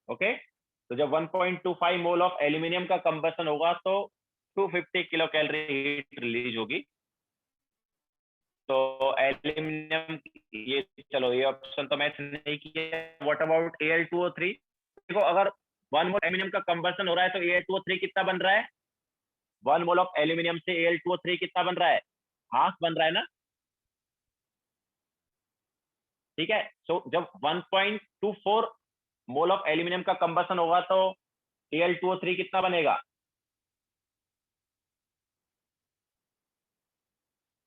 ओके, तो जब 1.25 मोल ऑफ एल्यूमिनियम का कंबशन होगा तो 250 किलो कैलोरी हीट रिलीज होगी। तो एल्यूमिनियम, ये चलो ये ऑप्शन तो मैच नहीं किया। What about Al2O3? देखो, अगर वन मोल एल्यूमिनियम का कंबशन हो रहा है तो Al2O3 कितना बन रहा है, वन मोल ऑफ एल्यूमिनियम से Al2O3 कितना बन रहा है, हाफ बन रहा है ना। ठीक है, सो जब 1.24 मोल ऑफ एल्यूमिनियम का कंबशन होगा तो Al2O3 कितना बनेगा,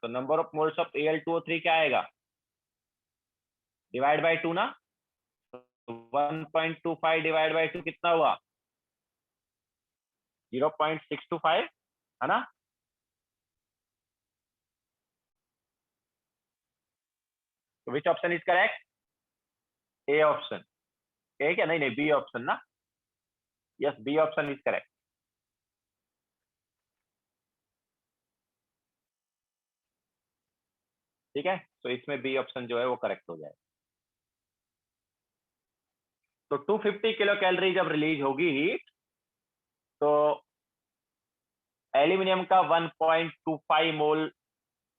तो number of moles of Al2O3 क्या आएगा, डिवाइड बाय 2 ना। 1.25 डिवाइड बाय 2 कितना हुआ, 0.625 है ना। तो which option is correct, A option. A क्या, नहीं नहीं, बी ऑप्शन ना। Yes, B option is correct. ठीक है, तो इसमें बी ऑप्शन जो है वो करेक्ट हो जाए। तो 250 किलो कैलोरी जब रिलीज होगी हीट, तो एल्यूमिनियम का 1.25 मोल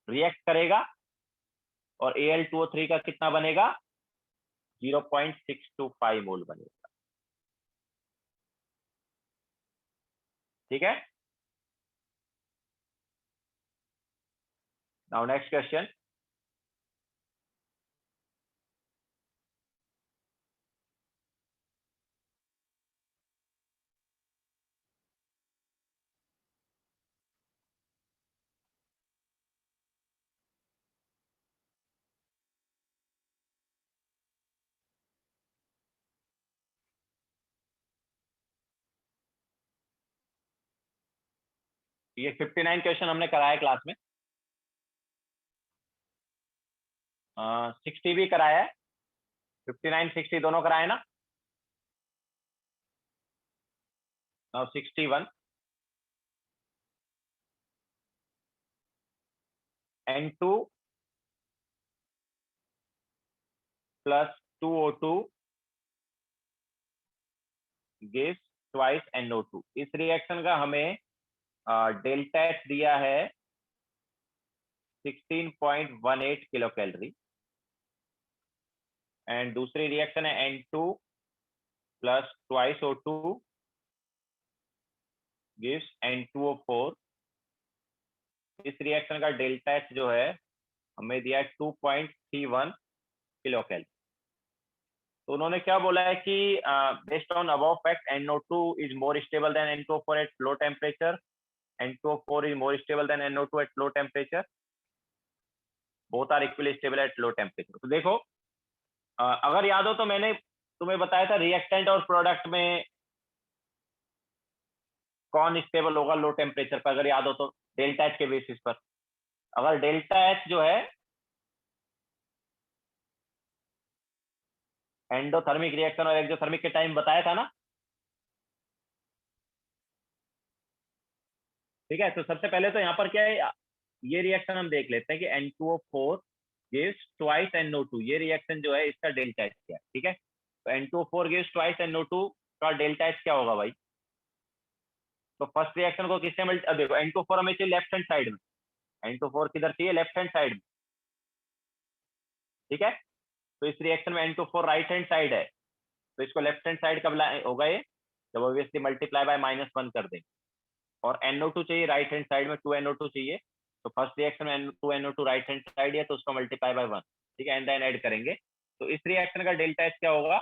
रिएक्ट करेगा और Al2O3 का कितना बनेगा, 0.625 मोल बनेगा। ठीक है, नाउ नेक्स्ट क्वेश्चन। ये 59 क्वेश्चन हमने कराया क्लास में, 60 भी कराया है, 59 60 दोनों कराए ना। Now 61, N2 plus 2O2 gives twice NO2। इस रिएक्शन का हमें डेल्टा एच दिया है 16.18 किलो कैलोरी, एंड दूसरी रिएक्शन है N2 plus twice O2 gives N2O4। इस रिएक्शन का डेल्टा एच जो है हमें दिया है 2.31 किलो कैलोरी। तो उन्होंने क्या बोला है कि based on above fact NO2 is more stable then N2O4 at low temperature, N2O4 is more stable than NO2 at low temperature, both are equally stable at low temperature। तो देखो, अगर याद हो तो मैंने तुम्हें बताया था रिएक्टेंट और प्रोडक्ट में कौन स्टेबल होगा लो टेम्परेचर पर, अगर याद हो तो डेल्टा एच के बेसिस पर। अगर डेल्टा एच जो है एंडोथर्मिक रिएक्शन और एक्सोथर्मिक के टाइम बताया था ना। ठीक है, तो सबसे पहले तो यहाँ पर क्या है, ये रिएक्शन हम देख लेते हैं कि N2O4 gives twice NO2, ये रिएक्शन जो है इसका डेल्टा एच क्या है। ठीक है, तो N2O4 gives twice NO2 का डेल्टा एच क्या होगा भाई। तो फर्स्ट रिएक्शन को किससे मल्टी, देखो N2O4 हमें चाहिए लेफ्ट हैंड साइड में, N2O4 किधर चाहिए, लेफ्ट हैंड साइड में। ठीक है, तो इस रिएक्शन में N2O4 राइट हैंड साइड है, तो इसको लेफ्ट हैंड साइड कब होगा ये, जब ऑब्वियसली मल्टीप्लाई बाय -1 कर देंगे। और NO2 चाहिए राइट हैंड साइड में, 2NO2 चाहिए, तो फर्स्ट रिएक्शन में 2NO2 राइट हैंड साइड है, तो उसको मल्टीप्लाई बाय 1। ठीक है, एंड देन ऐड करेंगे, तो इस रिएक्शन का डेल्टा एच क्या होगा,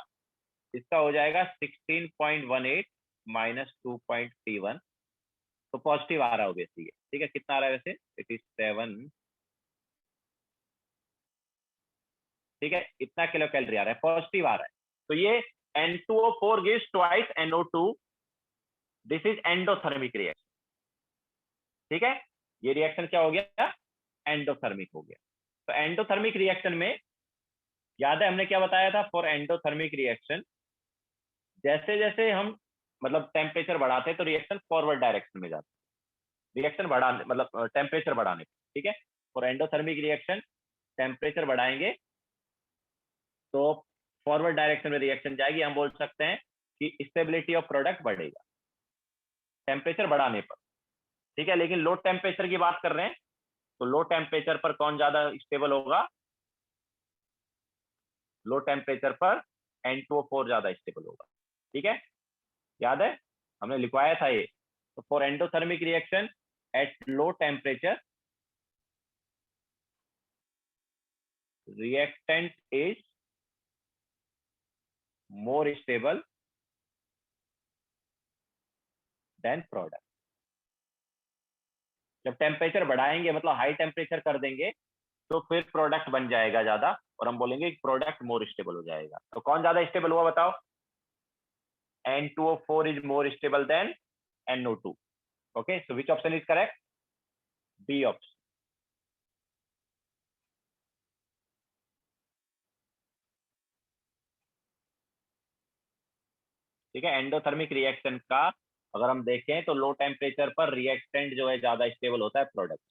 इसका हो जाएगा 16.18 -2.31। तो पॉजिटिव आ रहा है ऑब्वियसली। ठीक है, कितना आ रहा है वैसे, 87। ठीक है, इतना किलो कैलोरी आ रहा है, पॉजिटिव आ रहा है। तो ये N2O4 gives twice NO2, this is endothermic reaction. ठीक है, ये रिएक्शन क्या हो गया, एंडोथर्मिक हो गया। तो एंडोथर्मिक रिएक्शन में याद है हमने क्या बताया था, फॉर एंडोथर्मिक रिएक्शन जैसे जैसे हम मतलब टेम्परेचर बढ़ाते हैं तो रिएक्शन फॉरवर्ड डायरेक्शन में जाता है, रिएक्शन बढ़ाने मतलब टेम्परेचर बढ़ाने। ठीक है, फॉर एंडोथर्मिक रिएक्शन टेम्परेचर बढ़ाएंगे तो फॉरवर्ड डायरेक्शन में रिएक्शन जाएगी, हम बोल सकते हैं कि स्टेबिलिटी ऑफ प्रोडक्ट बढ़ेगा टेम्परेचर बढ़ाने पर। ठीक है, लेकिन लो टेम्परेचर की बात कर रहे हैं, तो लो टेम्परेचर पर कौन ज्यादा स्टेबल होगा, लो टेम्परेचर पर N2O4 ज्यादा स्टेबल होगा। ठीक है, याद है हमने लिखवाया था ये। तो for endothermic reaction at low temperature reactant is more stable than product। जब टेम्परेचर बढ़ाएंगे मतलब हाई टेम्परेचर कर देंगे तो फिर प्रोडक्ट बन जाएगा ज्यादा, और हम बोलेंगे प्रोडक्ट मोर स्टेबल हो जाएगा। तो कौन ज्यादा स्टेबल हुआ बताओ, N2O4 is more stable than NO2। okay, so which option is correct, B option। ठीक है, एंडोथर्मिक रिएक्शन का अगर हम देखें तो लो टेम्परेचर पर रिएक्टेंट जो है ज्यादा स्टेबल होता है प्रोडक्ट,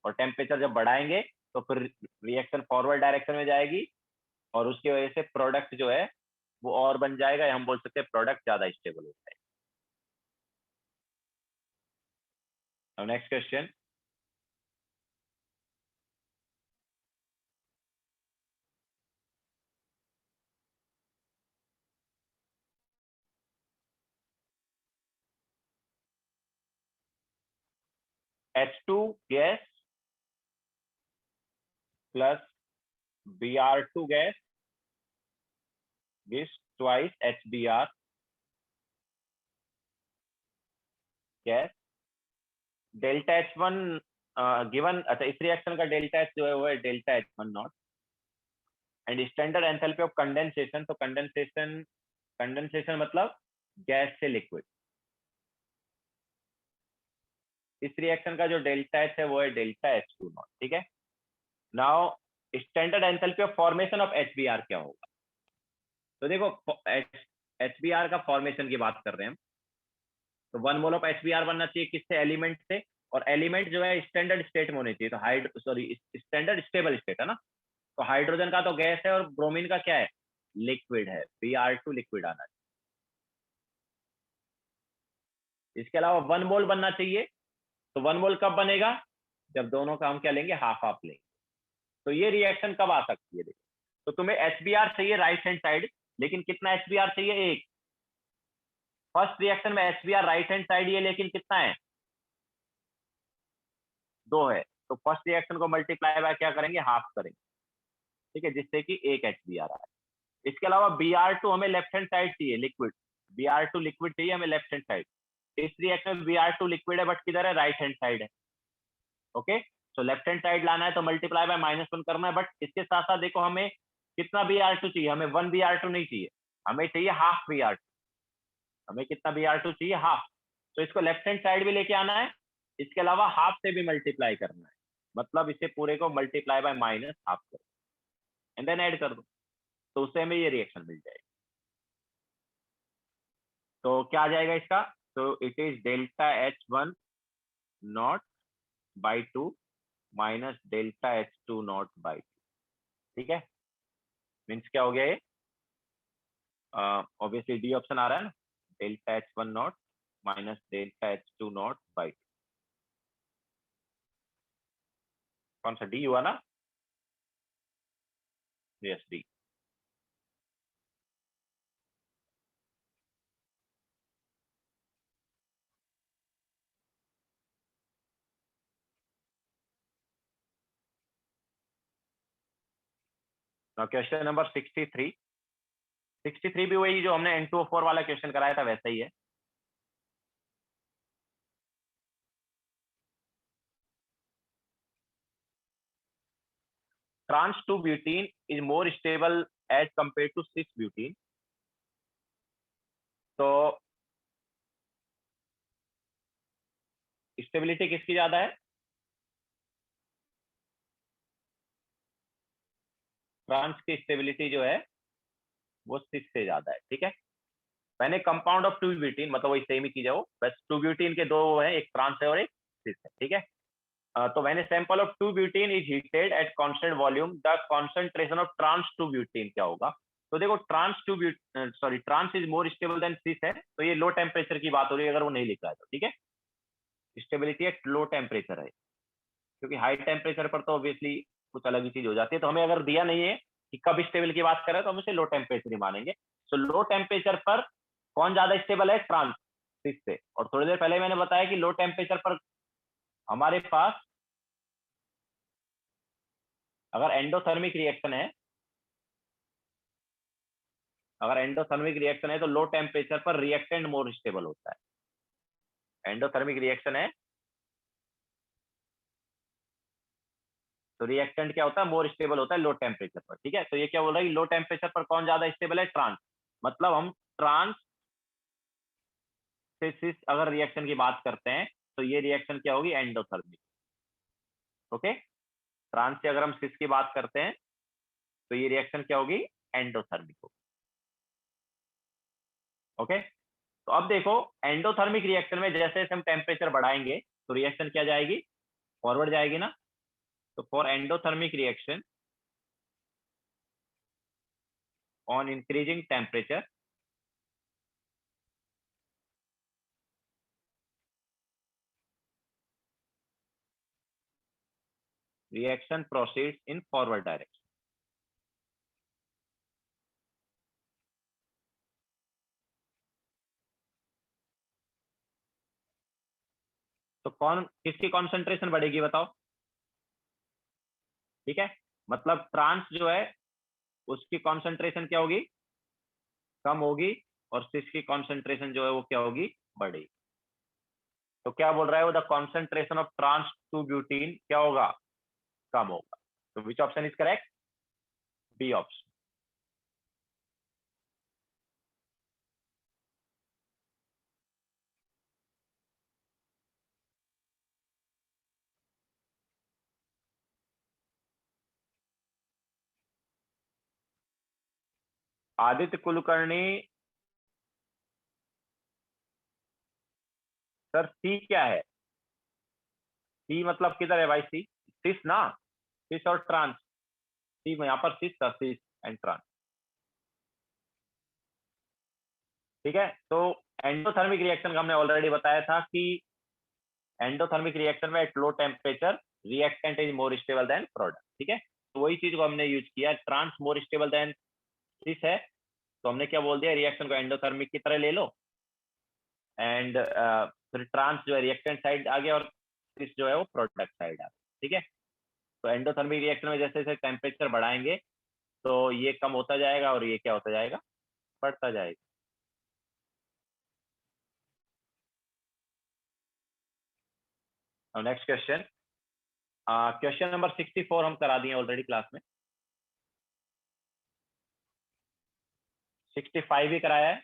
और टेम्परेचर जब बढ़ाएंगे तो फिर रिएक्शन फॉरवर्ड डायरेक्शन में जाएगी, और उसकी वजह से प्रोडक्ट जो है वो और बन जाएगा, या हम बोल सकते हैं प्रोडक्ट ज्यादा स्टेबल होता है। Next question, H2 gas plus Br2 gas gives twice HBr gas. Delta H1 given, अच्छा इस रिएक्शन का डेल्टा H जो है वो है delta H1 not and standard enthalpy of condensation. तो कंडेंसेशन मतलब गैस से लिक्विड। इस रिएक्शन का जो डेल्टा H है वो है डेल्टा H2 नॉट, ठीक है। Now standard enthalpy of formation of HBr क्या होगा? तो देखो HBr का फॉर्मेशन की बात कर रहे हैं हम, तो 1 मोल ऑफ HBr बनना चाहिए किससे? एलिमेंट से, और एलिमेंट जो है स्टैंडर्ड स्टेट में होने चाहिए, तो स्टैंडर्ड स्टेबल स्टेट है ना। तो हाइड्रोजन का तो गैस है और ब्रोमीन का क्या है? लिक्विड है, Br2 लिक्विड आना चाहिए। इसके अलावा 1 मोल बनना चाहिए, तो 1 मोल कब बनेगा? जब दोनों का हम क्या लेंगे? हाफ हाफ लेंगे। तो ये रिएक्शन कब आ सकती है? देखो, तो तुम्हें HBr चाहिए राइट हैंड साइड, लेकिन कितना HBr चाहिए? एक। फर्स्ट रिएक्शन में HBr राइट हैंड साइड ये, लेकिन कितना है? 2 है। तो फर्स्ट रिएक्शन को मल्टीप्लाई बाय क्या करेंगे? हाफ करेंगे, ठीक है, जिससे कि एक HBr आए। इसके अलावा Br2 हमें लेफ्ट हैंड साइड चाहिए, लिक्विड। Br2 लिक्विड चाहिए हमें लेफ्ट हैंड साइड। इस रिएक्शन में Br2 लिक्विड है, बट किधर है? राइट हैंड साइड है। ओके, तो लेफ्ट हैंड साइड लाना है तो मल्टीप्लाई बाय -1 करना है, बट इसके साथ साथ देखो हमें कितना Br2 चाहिए? हमें 1 Br2 नहीं चाहिए, हमें चाहिए हाफ Br2। हमें कितना Br2 चाहिए? हाफ। तो इसको लेफ्ट हैंड साइड भी लेके आना है, इसके अलावा हाफ से भी मल्टीप्लाई करना है, मतलब इसे पूरे को मल्टीप्लाई बाय -हाफ करो एंड देन ऐड कर दो, तो उससे हमें ये रिएक्शन मिल जाएगी। तो क्या आ जाएगा इसका? तो it is delta H1 not by 2 minus delta H2 not by 2, ठीक है। मीन्स क्या हो गया ये? ऑब्वियसली डी ऑप्शन आ रहा है ना, delta H1 not minus delta H2 not by 2। कौन सा? डी हुआ ना? Yes, D. क्वेश्चन नंबर 63 भी वही जो हमने N2O4 वाला क्वेश्चन कराया था वैसा ही है। Trans 2 butene is more stable as compared to 6 butene। तो स्टेबिलिटी किसकी ज्यादा है? ट्रांस की स्टेबिलिटी जो है वो 6 से ज्यादा है, ठीक है। मैंने कंपाउंड ऑफ 2 ब्यूटीन, मतलब वही सेम ही चीज है वो, बस 2 ब्यूटीन के दो है, एक ट्रांस है और एक 6 है, ठीक है। तो मैंने sample of 2 butene is heated at constant volume, the concentration of trans 2 butene क्या होगा? तो देखो trans is more stable than 6 है, तो ये लो टेम्परेचर की बात हो रही है अगर वो नहीं लिख रहा है तो, ठीक है। स्टेबिलिटी एट लो टेम्परेचर है, क्योंकि हाई टेम्परेचर पर तो ऑब्वियसली कुछ अलग ही चीज हो जाती है। तो हमें अगर दिया नहीं है कि कब स्टेबल की बात करें तो हम इसे लो टेम्परेचर ही मानेंगे। तो लो टेम्परेचर पर कौन ज्यादा स्टेबल है? ट्रांस 6 से। और थोड़ी देर पहले मैंने बताया कि लो टेम्परेचर पर हमारे पास अगर एंडोथर्मिक रिएक्शन है, तो लो टेम्परेचर पर रिएक्टेंट मोर स्टेबल होता है। एंडोथर्मिक रिएक्शन है तो रिएक्टेंट क्या होता है? मोर स्टेबल होता है लो टेम्परेचर पर, ठीक है। तो ये क्या बोल रहा है? लो टेम्परेचर पर कौन ज्यादा स्टेबल है? ट्रांस। मतलब हम ट्रांस से सिस अगर रिएक्शन की बात करते हैं तो ये रिएक्शन क्या होगी? एंडोथर्मिक। ओके, ट्रांस से अगर हम सिस की बात करते हैं तो ये रिएक्शन क्या होगी? एंडोथर्मिक होगी। ओके, तो अब देखो एंडोथर्मिक रिएक्शन में जैसे जैसे हम टेम्परेचर बढ़ाएंगे तो रिएक्शन क्या जाएगी? फॉरवर्ड जाएगी ना। तो for endothermic reaction on increasing temperature, reaction proceeds in forward direction. तो कौन किसकी कॉन्सेंट्रेशन बढ़ेगी बताओ? ठीक है, मतलब ट्रांस जो है उसकी कॉन्सेंट्रेशन क्या होगी? कम होगी, और सिस की कॉन्सेंट्रेशन जो है वो क्या होगी? बढ़ेगी। तो क्या बोल रहा है वो? The concentration of trans two butene क्या होगा? कम होगा। तो which option is correct? B option. Aditya Kulkarni sir, C क्या है? सी मतलब किधर है भाई? सी सिस ना, सिस और ट्रांस। सी में यहाँ पर सिस था, सिस एंड ट्रांस। ठीक है, तो एंडोथर्मिक रिएक्शन का हमने ऑलरेडी बताया था कि एंडोथर्मिक रिएक्शन में at low temperature reactant is more stable then product. ठीक है, तो वही चीज को हमने यूज किया। ट्रांस मोर स्टेबल देन सिस है, तो हमने क्या बोल दिया? रिएक्शन को एंडोथर्मिक की तरह ले लो, एंड फिर ट्रांस जो है रिएक्टेंट साइड आ गया और सिस जो है वो प्रोडक्ट साइड आ गया। ठीक है, तो एंडोथर्मिक रिएक्शन में जैसे जैसे टेम्परेचर बढ़ाएंगे तो ये कम होता जाएगा और ये क्या होता जाएगा? बढ़ता जाएगा। नेक्स्ट क्वेश्चन, क्वेश्चन नंबर 64 हम करा दिए ऑलरेडी क्लास में। 65 भी कराया है।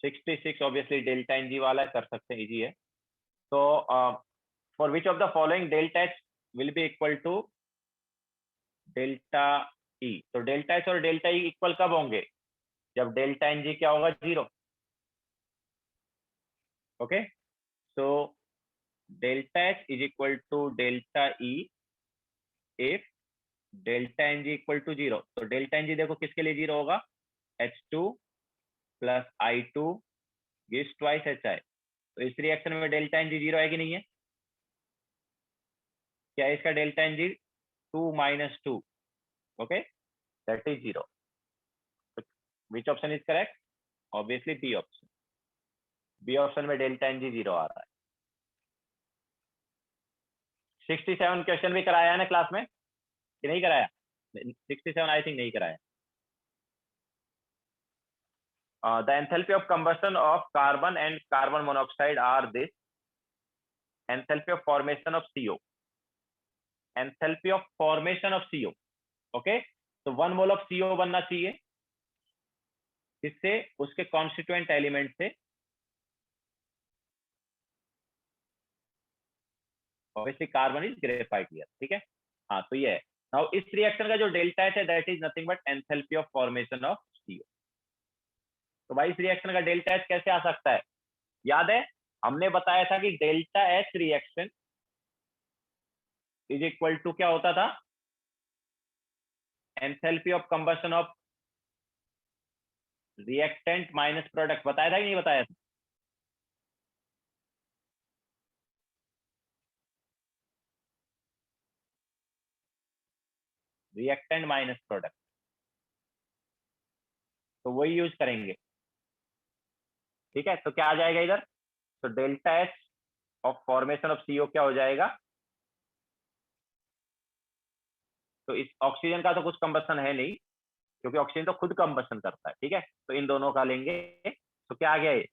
66 ऑब्वियसली डेल्टा एन जी वाला है, कर सकते हैं, इजी है। तो for which of the following delta H will be equal to delta E? तो डेल्टा एच और डेल्टा ई इक्वल कब होंगे? जब डेल्टा एन जी क्या होगा? 0। Okay, so delta H is equal to delta E if delta N g equal to 0। तो delta N G देखो किसके लिए 0 होगा? H2 plus I2 gives twice HI। तो इस रिएक्शन में डेल्टा एन जी 0 है कि नहीं है? क्या है इसका delta N g? 2 - 2। Okay, that is 0। Which option is correct? Obviously B option. B option में डेल्टा एन जी 0 आ रहा है। 67 क्वेश्चन भी कराया है ना क्लास में कि नहीं कराया? 67 आई थिंक नहीं कराया। The enthalpy of combustion of carbon and carbon monoxide are this: enthalpy of formation of CO, enthalpy of formation of CO। Okay, तो 1 मोल ऑफ CO बनना चाहिए, इससे उसके कॉन्स्टिट्यूएंट एलिमेंट से obviously carbon is graphite here. ठीक है, हाँ, तो ये है। नाउ इस रिएक्शन का जो डेल्टा एच है that is nothing but enthalpy of formation of CO। तो भाई इस रिएक्शन का डेल्टा एच कैसे आ सकता है? याद है हमने बताया था कि delta H reaction is equal to क्या होता था? Enthalpy of combustion of reactant minus product. बताया था कि नहीं बताया था? रिएक्टेंट माइनस प्रोडक्ट, तो वही यूज करेंगे। ठीक है, तो क्या आ जाएगा इधर? तो delta H of formation of CO क्या हो जाएगा? तो इस ऑक्सीजन का तो कुछ कंबशन है नहीं, क्योंकि ऑक्सीजन तो खुद कंबशन करता है। ठीक है, तो इन दोनों का लेंगे, तो क्या आ गया ये?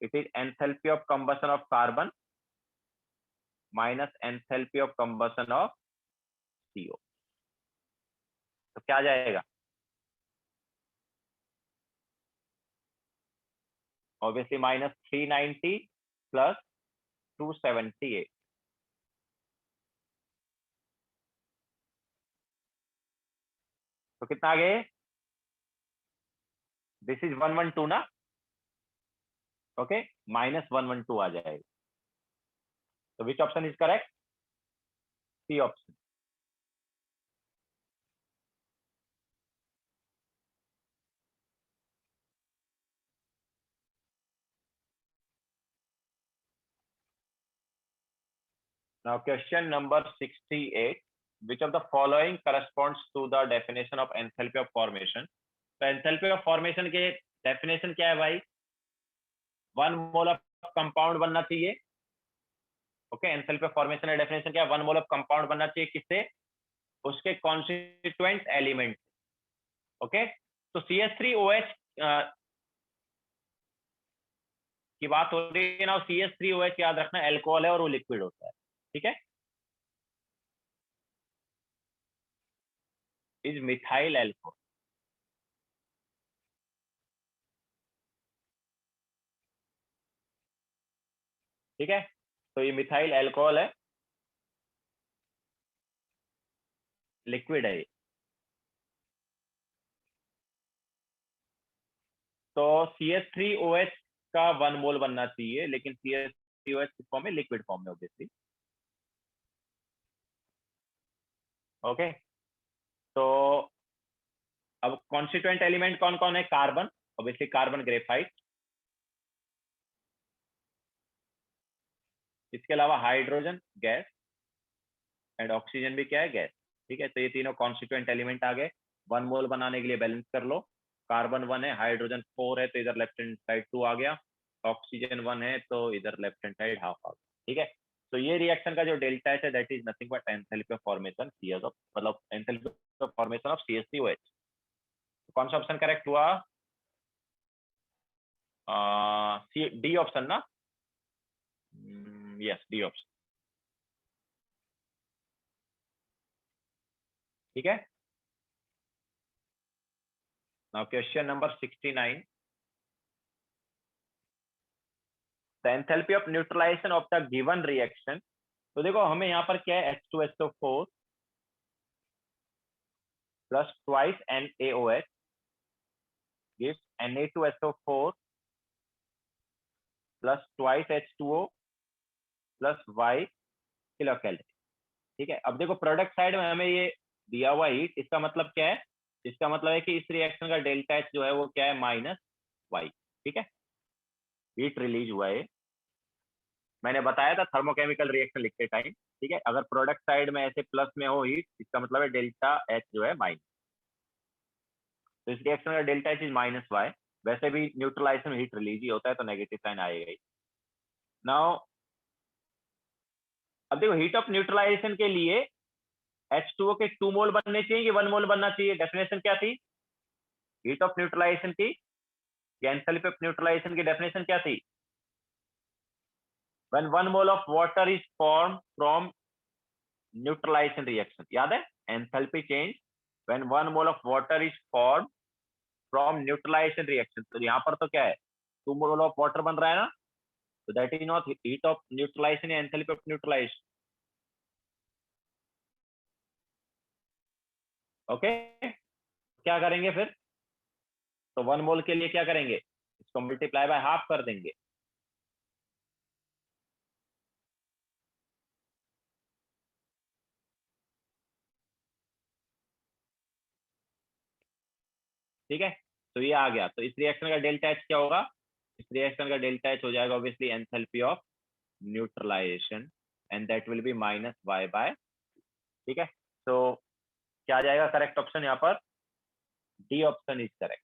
It is enthalpy of combustion of carbon minus enthalpy of combustion of CO। तो क्या आ जाएगा? Obviously -390 plus 278। तो कितना आ गए? दिस इज 112 ना? ओके, -112 आ जाएगा। तो which option is correct? C option. Now question number 68, which of the following corresponds to the definition of enthalpy of formation? तो enthalpy of formation के definition क्या है भाई? 1 मोल ऑफ कंपाउंड बनना चाहिए। ओके, एंथैल्पी ऑफ फॉर्मेशन का definition क्या है? 1 मोल ऑफ कंपाउंड बनना चाहिए किससे? उसके कॉन्स्टिट्यूएंट एलिमेंट। ओके, तो CH3OH की बात हो रही है ना, CH3OH याद रखना एल्कोहल है और वो लिक्विड होता है। ठीक है, इज मिथाइल एल्कोहल। ठीक है, तो ये मिथाइल एल्कोहल है, लिक्विड है ये। तो CH3OH का 1 मोल बनना चाहिए, लेकिन CH3OH किस फॉर्म में? लिक्विड फॉर्म में ऑब्वियसली। ओके, तो अब कॉन्स्टिट्यूएंट एलिमेंट कौन कौन है? Carbon, obviously carbon graphite. इसके अलावा हाइड्रोजन गैस एंड ऑक्सीजन भी क्या है? गैस। ठीक है, तो ये तीनों कॉन्स्टिट्यूएंट एलिमेंट आ गए। 1 मोल बनाने के लिए बैलेंस कर लो। कार्बन 1 है, हाइड्रोजन 4 है, तो इधर लेफ्ट हैंड साइड 2 आ गया। ऑक्सीजन 1 है, तो इधर लेफ्ट हैंड साइड हाफ आ गया। ठीक है, तो ये रिएक्शन का जो डेल्टा एच है that is nothing but enthalpy of formation CS of, मतलब enthalpy of formation of CH3OH। कौन सा ऑप्शन करेक्ट हुआ? डी ऑप्शन ना? Yes, D option. ठीक है, now question number 69, the enthalpy of neutralisation of the given reaction. तो देखो हमें यहाँ पर क्या है, H2SO4 plus twice NaOH gives Na2SO4 plus twice H2O plus Y kilo calorie. ठीक है, अब देखो प्रोडक्ट साइड में हमें ये दिया हुआ हीट, इसका मतलब क्या है? इसका मतलब है कि इस रिएक्शन का डेल्टा एच जो है वो क्या है? -Y। ठीक है, हीट रिलीज हुआ है, मैंने बताया था थर्मोकेमिकल रिएक्शन लिखते टाइम। ठीक है, अगर प्रोडक्ट साइड में ऐसे प्लस में हो हीट, इसका मतलब है डेल्टा एच जो है माइनस। तो इस रिएक्शन का डेल्टा एच इज -Y। वैसे भी न्यूट्रलाइजेशन में हीट रिलीज ही होता है, तो नेगेटिव साइन आएगा ही। नाउ अब देखो हीट ऑफ न्यूट्रलाइजेशन के लिए H2O के 2 मोल बनने चाहिए कि 1 मोल बनना चाहिए? डेफिनेशन क्या थी हीट ऑफ न्यूट्रलाइजेशन की? एंथैल्पी ऑफ न्यूट्रलाइजेशन की डेफिनेशन क्या थी? when 1 mole of water is formed from neutralization reaction, याद है? Enthalpy change when 1 mole of water is formed from neutralization reaction. तो यहाँ पर तो क्या है? 2 मोल ऑफ वाटर बन रहा है ना, तो that is not heat of neutralization या एंथैल्पी ऑफ न्यूट्रलाइजेशन। ओके, क्या करेंगे फिर? तो 1 मोल के लिए क्या करेंगे? इसको मल्टीप्लाई बाय हाफ कर देंगे। ठीक है, तो ये आ गया। तो इस रिएक्शन का डेल्टा एच क्या होगा? इस रिएक्शन का डेल्टा एच हो जाएगा obviously enthalpy of neutralization, and that will be -Y by. ठीक है, तो क्या आ जाएगा करेक्ट ऑप्शन यहाँ पर? D option is correct.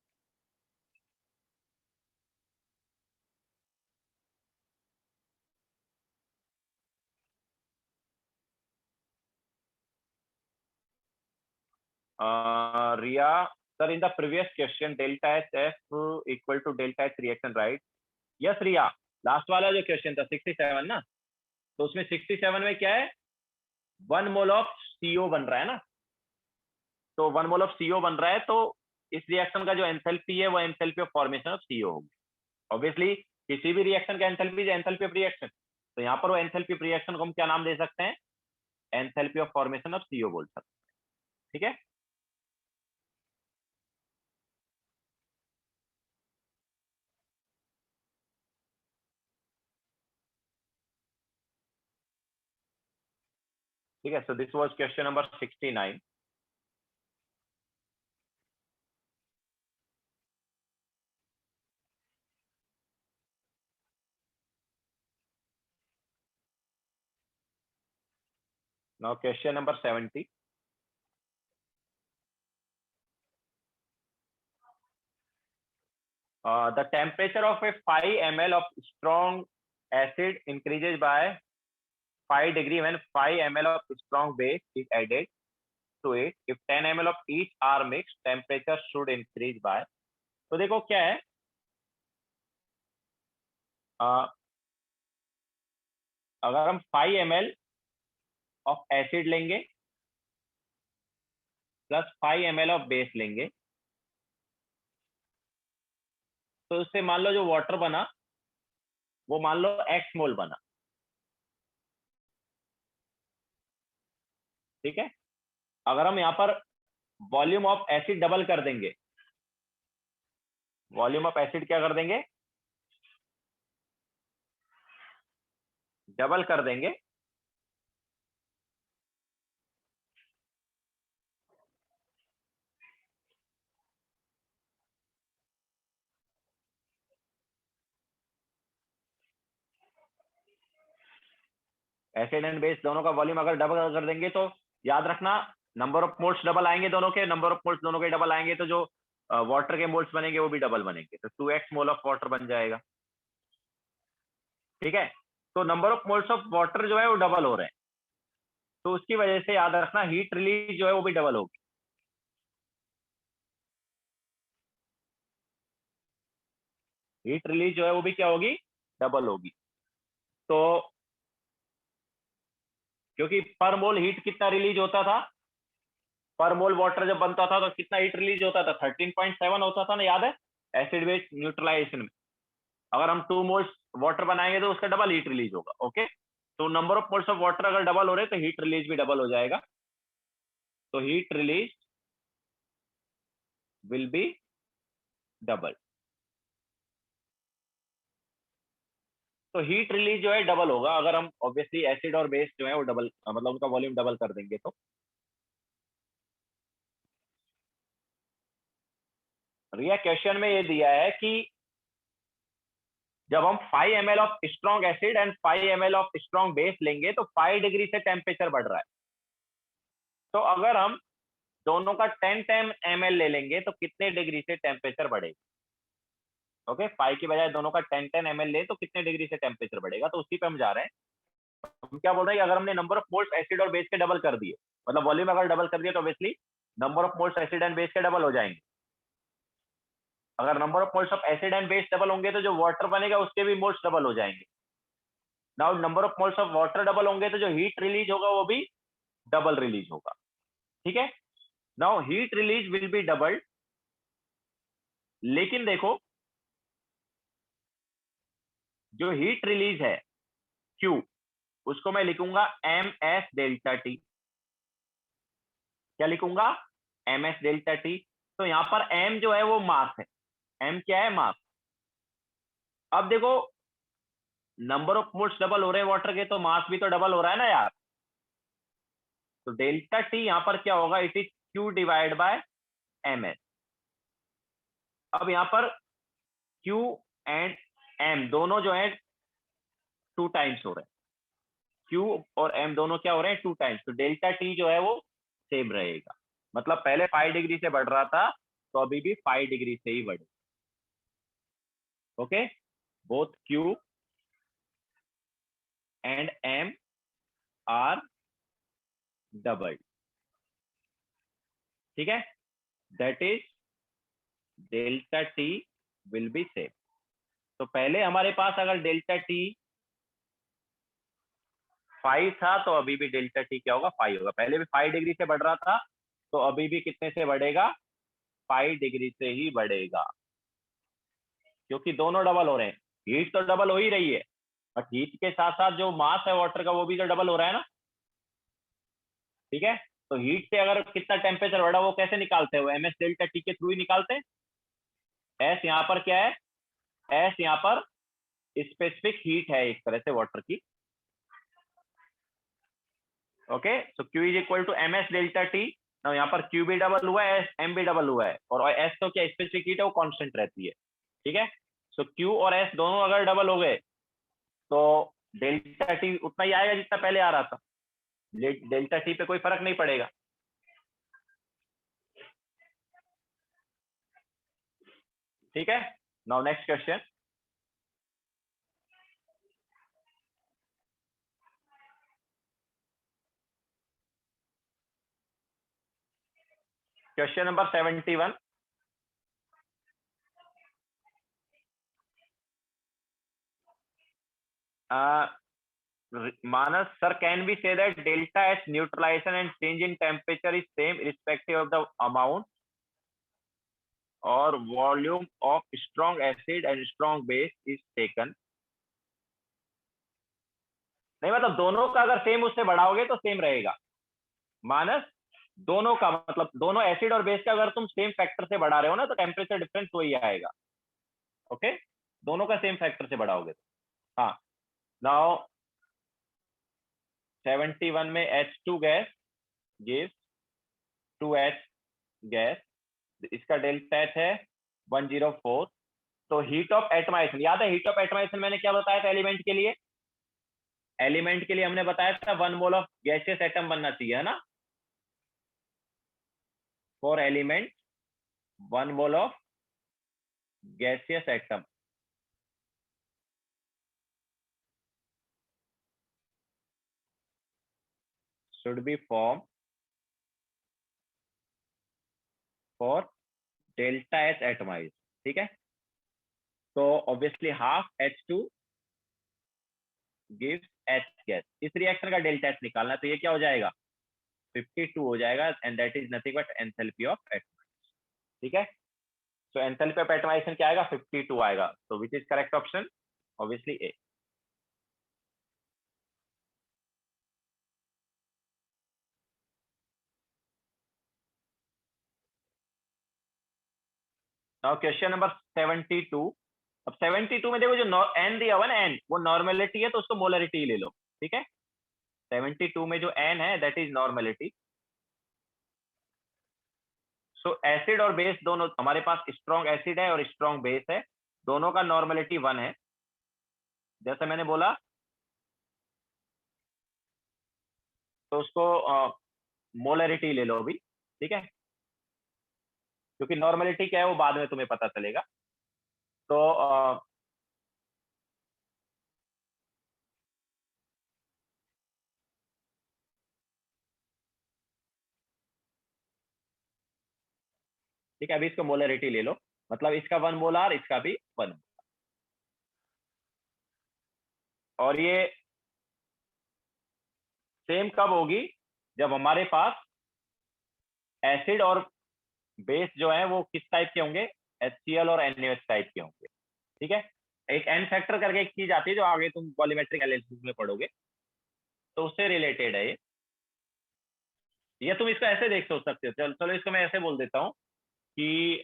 Ria sir, in the previous question delta H F equal to delta H reaction, right? Yes Ria, last वाला जो क्वेश्चन था 67 ना, तो उसमें 67 में क्या है? 1 मोल ऑफ CO बन रहा है ना, तो 1 मोल ऑफ CO बन रहा है, तो इस रिएक्शन का जो एंथैल्पी है वो enthalpy of formation of CO होगी। ऑब्वियसली किसी भी रिएक्शन का enthalpy is enthalpy of reaction, तो यहाँ पर वो एंथैल्पी ऑफ रिएक्शन को हम क्या नाम दे सकते हैं? Enthalpy of formation of CO बोल सकते हैं। ठीक है, ठीक है, so this was question number 69। Now question number 70, the temperature of a 5 ml of strong acid increases by 5 degree when 5 ml of strong base is added to it. If 10 ml of each are mixed, temperature should increase by. तो देखो क्या है, अगर हम 5 ml of acid लेंगे plus 5 ml of base लेंगे, तो उससे मान लो जो वाटर बना वो मान लो x मोल बना, ठीक है। अगर हम यहाँ पर वॉल्यूम ऑफ एसिड डबल कर देंगे, वॉल्यूम ऑफ एसिड क्या कर देंगे, डबल कर देंगे, एसिड एंड बेस दोनों का वॉल्यूम अगर डबल कर देंगे तो याद रखना नंबर ऑफ मोल्स डबल आएंगे, दोनों के नंबर ऑफ मोल्स दोनों के डबल आएंगे, तो जो वाटर के मोल्स बनेंगे वो भी डबल बनेंगे, तो 2x मोल ऑफ वाटर बन जाएगा, ठीक है। तो number of moles of water जो है वो डबल हो रहे हैं, तो उसकी वजह से याद रखना हीट रिलीज जो है वो भी डबल होगी। हीट रिलीज जो है वो भी क्या होगी, डबल होगी। तो क्योंकि पर मोल हीट कितना रिलीज होता था, पर मोल वाटर जब बनता था तो कितना हीट रिलीज होता था, 13.7 होता था ना, याद है, एसिड बेस न्यूट्रलाइजेशन में। अगर हम 2 मोल्स वाटर बनाएंगे तो उसका डबल हीट रिलीज होगा, ओके। तो number of moles of water अगर डबल हो रहे तो हीट रिलीज भी डबल हो जाएगा, तो heat release will be double. तो हीट रिलीज जो है डबल होगा अगर हम ऑब्वियसली एसिड और बेस जो है वो डबल, मतलब उनका वॉल्यूम डबल कर देंगे तो। रिया क्वेश्चन में ये दिया है कि जब हम 5 ml of strong acid and 5 ml of strong base लेंगे तो 5 डिग्री से टेम्परेचर बढ़ रहा है। तो अगर हम दोनों का 10 ml ले लेंगे तो कितने डिग्री से टेम्परेचर बढ़ेगा, ओके। 5 की बजाय दोनों का 10 ml ले तो कितने डिग्री से टेम्परेचर बढ़ेगा, तो उसी पे हम जा रहे हैं। हम क्या बोल रहे हैं, अगर हमने नंबर ऑफ मोल्स एसिड और बेस के डबल कर दिए, मतलब वॉल्यूम अगर डबल कर दिए तो obviously number of moles acid and base के डबल हो जाएंगे। अगर number of moles of acid and base double होंगे तो जो वाटर बनेगा उसके भी मोल्स डबल हो जाएंगे। Now number of moles of water double होंगे तो जो हीट रिलीज होगा वो भी डबल रिलीज होगा, ठीक है। Now heat release will be double, लेकिन देखो जो हीट रिलीज है Q, उसको मैं लिखूंगा ms डेल्टा टी। क्या लिखूंगा, ms डेल्टा टी। तो यहां पर m जो है वो मास है, m क्या है, मास। अब देखो नंबर ऑफ मोल्स डबल हो रहे हैं वाटर के, तो मास भी तो डबल हो रहा है ना यार। तो डेल्टा टी यहां पर क्या होगा, it is Q divide by ms। अब यहां पर Q एंड m दोनों जो है 2 टाइम्स हो रहे हैं, Q और m दोनों क्या हो रहे हैं, 2 टाइम्स। तो डेल्टा टी जो है वो सेम रहेगा, मतलब पहले 5 डिग्री से बढ़ रहा था तो अभी भी 5 डिग्री से ही बढ़ेगा, okay. Both Q and m are doubled, ठीक है। That is delta T will be same. तो पहले हमारे पास अगर डेल्टा टी 5 था तो अभी भी डेल्टा टी क्या होगा, 5 होगा। पहले भी 5 डिग्री से बढ़ रहा था तो अभी भी कितने से बढ़ेगा, 5 डिग्री से ही बढ़ेगा, क्योंकि दोनों डबल हो रहे हैं। हीट तो डबल हो ही रही है, बट हीट के साथ साथ जो मास है वाटर का वो भी तो डबल हो रहा है ना, ठीक है। तो हीट से अगर कितना टेम्परेचर बढ़ा वो कैसे निकालते हो, ms डेल्टा टी के थ्रू ही निकालते हैं। S यहाँ पर क्या है, S यहाँ पर स्पेसिफिक हीट है एक तरह से वाटर की, okay. So Q is equal to ms delta T. यहाँ पर Q भी डबल हुआ है, M भी डबल हुआ है, और S तो क्या स्पेसिफिक हीट है, वो कांस्टेंट रहती है, ठीक है। सो Q और S दोनों अगर डबल हो गए तो डेल्टा टी उतना ही आएगा जितना पहले आ रहा था, डेल्टा टी पे कोई फर्क नहीं पड़ेगा, ठीक है। Now next question, question number 71। Manas, sir, can we say that delta H neutralization and change in temperature is same irrespective of the amount or volume of strong acid and strong base is taken? नहीं, मतलब दोनों का अगर same उससे बढ़ाओगे तो same रहेगा। मानस, दोनों का मतलब दोनों एसिड और बेस का अगर तुम सेम फैक्टर से बढ़ा रहे हो ना तो टेम्परेचर डिफरेंस वही आएगा। ओके, दोनों का सेम फैक्टर से बढ़ाओगे तो। हाँ, नाउ 71 में H2 gas gives 2H gas, इसका डेल्टा H है 104। तो हीट ऑफ एटमाइजेशन, याद है हीट ऑफ एटमाइजेशन मैंने क्या बताया था एलिमेंट के लिए? एलिमेंट के लिए हमने बताया था 1 मोल ऑफ गैसियस एटम बनना चाहिए, है ना? For element 1 mole of gaseous atom should be formed for delta H atomized, ठीक है? तो obviously half H2 gives H gas. इस रिएक्शन का डेल्टा H निकालना, तो ये क्या हो जाएगा? 52 हो जाएगा, and that is nothing but enthalpy of atomization, ठीक है? तो एंथैल्पी ऑफ एटमाइजेशन क्या आएगा? 52 आएगा। तो विच is correct option? Obviously A. Now question number 72। अब 72 में देखो जो एन दिया हुआ ना, एन वो नॉर्मेलिटी है तो उसको मोलरिटी ले लो, ठीक है? 72 में जो एन है that is normality. So acid और बेस दोनों हमारे पास, स्ट्रॉन्ग एसिड है और स्ट्रॉन्ग बेस है, दोनों का नॉर्मेलिटी 1 है जैसे मैंने बोला। तो उसको मोलरिटी ले लो अभी, ठीक है? क्योंकि नॉर्मेलिटी क्या है वो बाद में तुम्हें पता चलेगा। तो ठीक है, अभी इसको मोलरिटी ले लो, मतलब इसका 1 मोलार, इसका भी 1। और ये सेम कब होगी? जब हमारे पास एसिड और बेस जो है वो किस टाइप के होंगे? HCl और NaOH टाइप के होंगे, ठीक है? एक एन फैक्टर करके एक चीज आती है जो आगे तुम वॉल्यूमेट्रिक एनालिसिस में पढ़ोगे, तो उससे रिलेटेड है ये तुम इसको ऐसे देख सोच सकते हो। चलो चलो, इसको मैं ऐसे बोल देता हूँ कि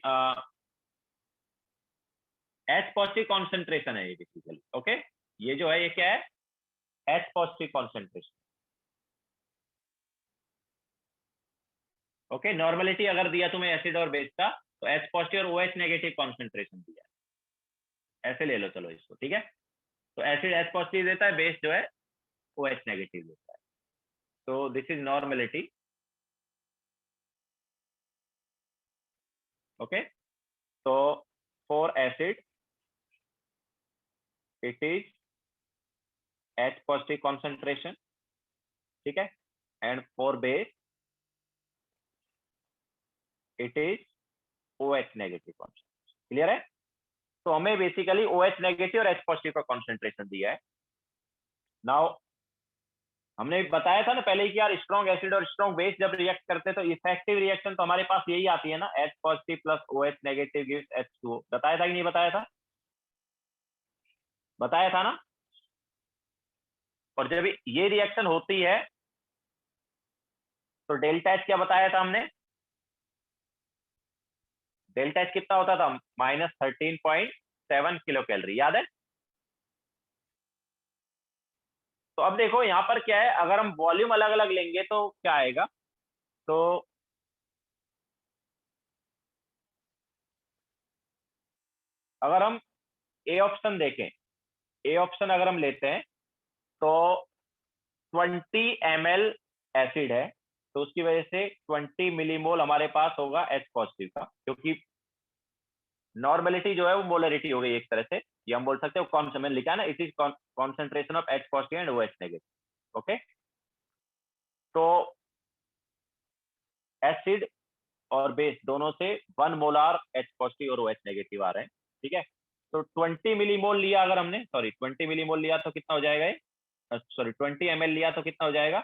H पॉजिटिव कॉन्सेंट्रेशन है ये बेसिकली। ओके, ये जो है ये क्या है? H positive concentration. Okay, normality अगर दिया तुम्हें एसिड और बेस का तो H पॉजिटिव और OH नेगेटिव कॉन्सेंट्रेशन दिया है, ऐसे ले लो चलो इसको, ठीक है? तो एसिड H पॉजिटिव देता है, बेस जो है OH नेगेटिव देता है। तो दिस इज नॉर्मलिटी। ओके, तो for acid it is H positive concentration, ठीक है? And for base it is OH negative concentration. Clear है? तो हमें बेसिकली OH नेगेटिव और H पॉजिटिव का कॉन्सेंट्रेशन दिया है। नाउ हमने बताया था ना पहले कि यार स्ट्रॉन्ग एसिड और स्ट्रॉन्ग बेस जब रिएक्ट करते हैं तो इफेक्टिव रिएक्शन तो हमारे पास यही आती है ना, H positive plus OH negative gives H2O। बताया था कि नहीं बताया था? बताया था ना? और जब ये रिएक्शन होती है तो डेल्टा H क्या बताया था हमने? डेल्टा H कितना होता था? -13.7 किलो कैलोरी, याद है? तो अब देखो यहाँ पर क्या है, अगर हम वॉल्यूम अलग अलग लेंगे तो क्या आएगा? तो अगर हम ए ऑप्शन देखें, ए ऑप्शन अगर हम लेते हैं तो 20 ml एसिड है, तो उसकी वजह से 20 मिलीमोल हमारे पास होगा H पॉजिटिव का, क्योंकि नॉर्मेलिटी जो है वो मोलरिटी हो गई एक तरह से, ये हम बोल सकते हैं। कौन सा मैंने लिखा है ना, it is concentration of H positive and OH negative. Okay, तो एसिड और बेस दोनों से 1 मोलार H पॉजिटिव और OH नेगेटिव आ रहे हैं। ठीक है, तो 20 मिलीमोल लिया अगर हमने, सॉरी 20 मिलीमोल लिया तो कितना हो जाएगा ये, सॉरी 20 ml लिया तो कितना हो जाएगा,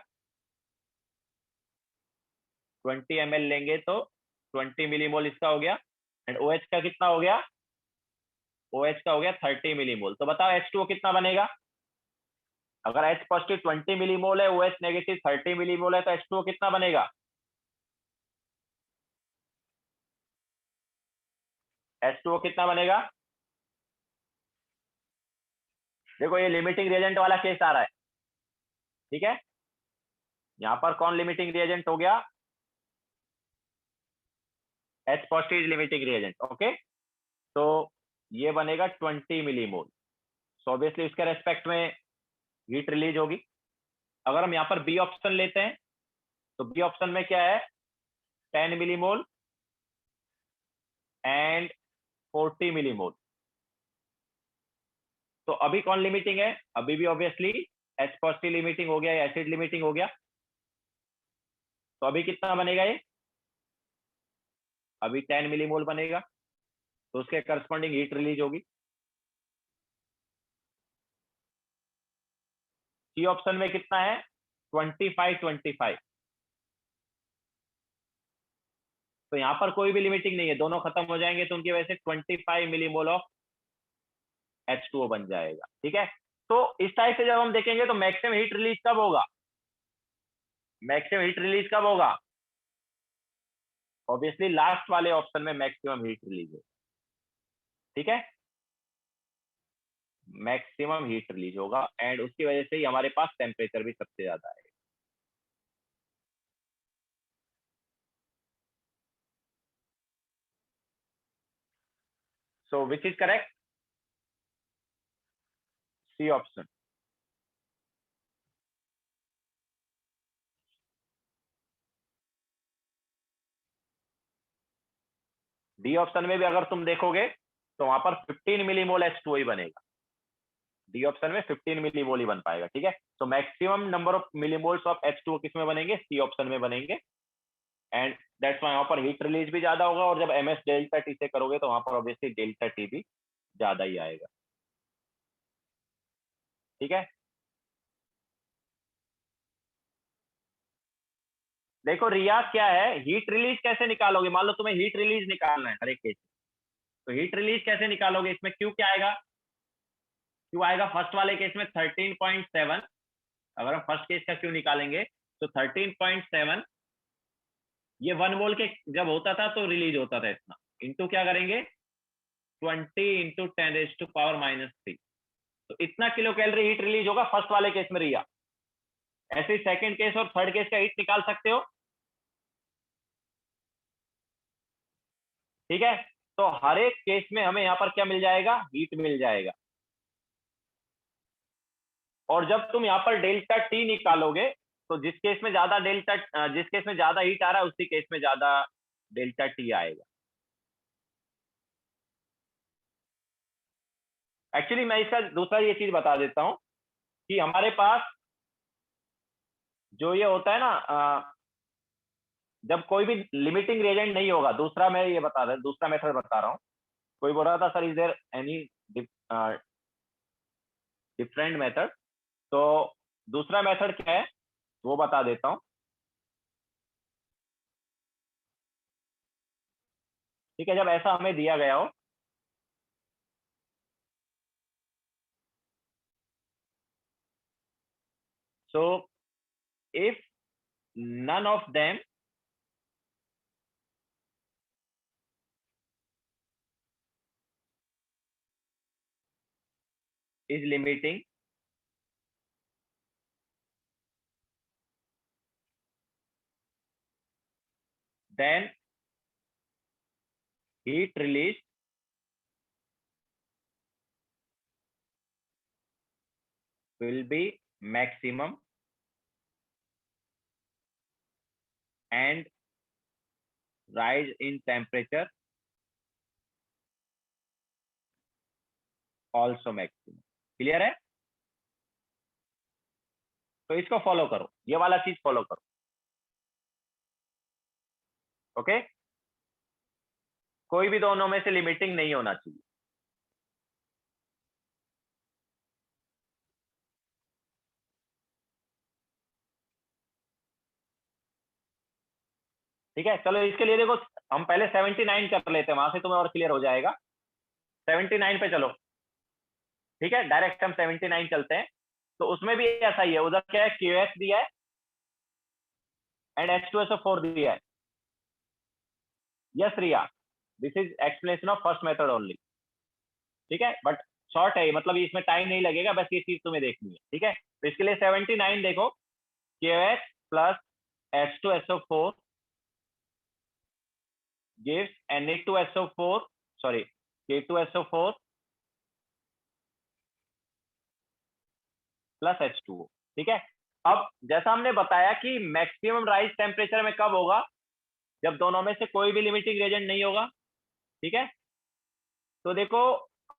20 ml लेंगे तो 20 मिलीमोल इसका हो गया, एंड OH का कितना हो गया, OH का हो गया 30 मिलीमोल। तो बताओ H2O कितना बनेगा, अगर H पॉजिटिव 20 मिलीमोल है, OH नेगेटिव 30 मिलीमोल है, तो H2O कितना बनेगा, H2O कितना बनेगा। देखो ये लिमिटिंग रिएजेंट वाला केस आ रहा है, ठीक है, यहाँ पर कौन लिमिटिंग रिएजेंट हो गया, H positive limiting reagent. Okay, तो ये बनेगा 20 मिलीमोल। सो ऑब्वियसली इसके रेस्पेक्ट में हीट रिलीज होगी। अगर हम यहाँ पर बी ऑप्शन लेते हैं, तो बी ऑप्शन में क्या है, 10 मिलीमोल एंड 40 मिलीमोल। तो अभी कौन लिमिटिंग है, अभी भी ऑब्वियसली H पॉजिटिव लिमिटिंग हो गया या एसिड लिमिटिंग हो गया। तो अभी कितना बनेगा ये, अभी 10 मिलीमोल बनेगा, तो उसके करस्पॉन्डिंग हीट रिलीज होगी। सी ऑप्शन में कितना है, 25 तो यहाँ पर कोई भी लिमिटिंग नहीं है, दोनों खत्म हो जाएंगे, तो उनकी वजह से 25 मिलीमोल ऑफ H2O बन जाएगा। ठीक है, तो इस टाइप से जब हम देखेंगे तो मैक्सिमम हीट रिलीज कब होगा, मैक्सिमम हीट रिलीज कब होगा, ऑब्वियसली लास्ट वाले ऑप्शन में मैक्सिमम हीट रिलीज होगा। ठीक है, मैक्सिमम हीट रिलीज होगा, एंड उसकी वजह से ही हमारे पास टेम्परेचर भी सबसे ज्यादा है। So which is correct, C option. D option में भी अगर तुम देखोगे तो वहां पर 15 मिलीमोल H2O ही बनेगा, डी ऑप्शन में 15 मिलीमोल ही बन पाएगा। ठीक है, तो maximum number of millimoles of H2O किस में बनेंगे, सी ऑप्शन में बनेंगे, एंड दैट्स वाई वहां पर हीट रिलीज भी ज्यादा होगा, और जब MS डेल्टा टी से करोगे तो वहां पर ऑब्वियसली डेल्टा टी भी ज्यादा ही आएगा। ठीक है, देखो रिया क्या है, हीट रिलीज कैसे निकालोगे, मान लो तुम्हें हीट रिलीज निकालना है हर एक केस, तो हीट रिलीज कैसे निकालोगे, इसमें क्यू क्या आएगा, क्यू आएगा फर्स्ट वाले केस में 13.7। अगर हम फर्स्ट केस का क्यू निकालेंगे तो 13.7, ये 1 मोल के जब होता था तो रिलीज होता था इतना, इंटू क्या करेंगे 20 × 10⁻³ तो इतना किलो कैलोरी हीट रिलीज होगा फर्स्ट वाले केस में रिया। ऐसे ही सेकंड केस और थर्ड केस का हीट निकाल सकते हो। ठीक है, तो हर एक केस में हमें यहाँ पर क्या मिल जाएगा, हीट मिल जाएगा। और जब तुम यहाँ पर डेल्टा टी निकालोगे तो जिस केस में ज्यादा डेल्टा, जिस केस में ज्यादा हीट आ रहा है उसी केस में ज्यादा डेल्टा टी आएगा। एक्चुअली मैं इसका दूसरा ये चीज बता देता हूँ कि हमारे पास जो ये होता है ना, जब कोई भी लिमिटिंग रिएजेंट नहीं होगा, दूसरा मैं ये बता रहा, दूसरा मेथड बता रहा हूँ। कोई बोल रहा था sir is there any different method, तो दूसरा मेथड क्या है वो बता देता हूँ। ठीक है, जब ऐसा हमें दिया गया हो, so if none of them is limiting, then heat release will be maximum and rise in temperature also maximum. Clear है? तो इसको फॉलो करो, ये वाला चीज फॉलो करो। ओके, कोई भी दोनों में से लिमिटिंग नहीं होना चाहिए। ठीक है, चलो इसके लिए देखो, हम पहले 79 कर लेते हैं, वहां से तुम्हें और क्लियर हो जाएगा। 79 पे चलो। ठीक है, डायरेक्ट हम 79 चलते हैं। तो उसमें भी ऐसा ही है, उधर क्या है, QS दिया है एंड H2SO4 दिया है। Yes Ria, this is explanation of first method only. ठीक है, बट शॉर्ट है, मतलब इसमें टाइम नहीं लगेगा, बस ये चीज तुम्हें देखनी है। ठीक है, तो इसके लिए 79 देखो, QH plus H2SO4 gives Na2SO4, sorry K2SO4 plus H2O। ठीक है, अब जैसा हमने बताया कि मैक्सिमम राइज टेम्परेचर में कब होगा, जब दोनों में से कोई भी लिमिटिंग एजेंट नहीं होगा। ठीक है, तो देखो,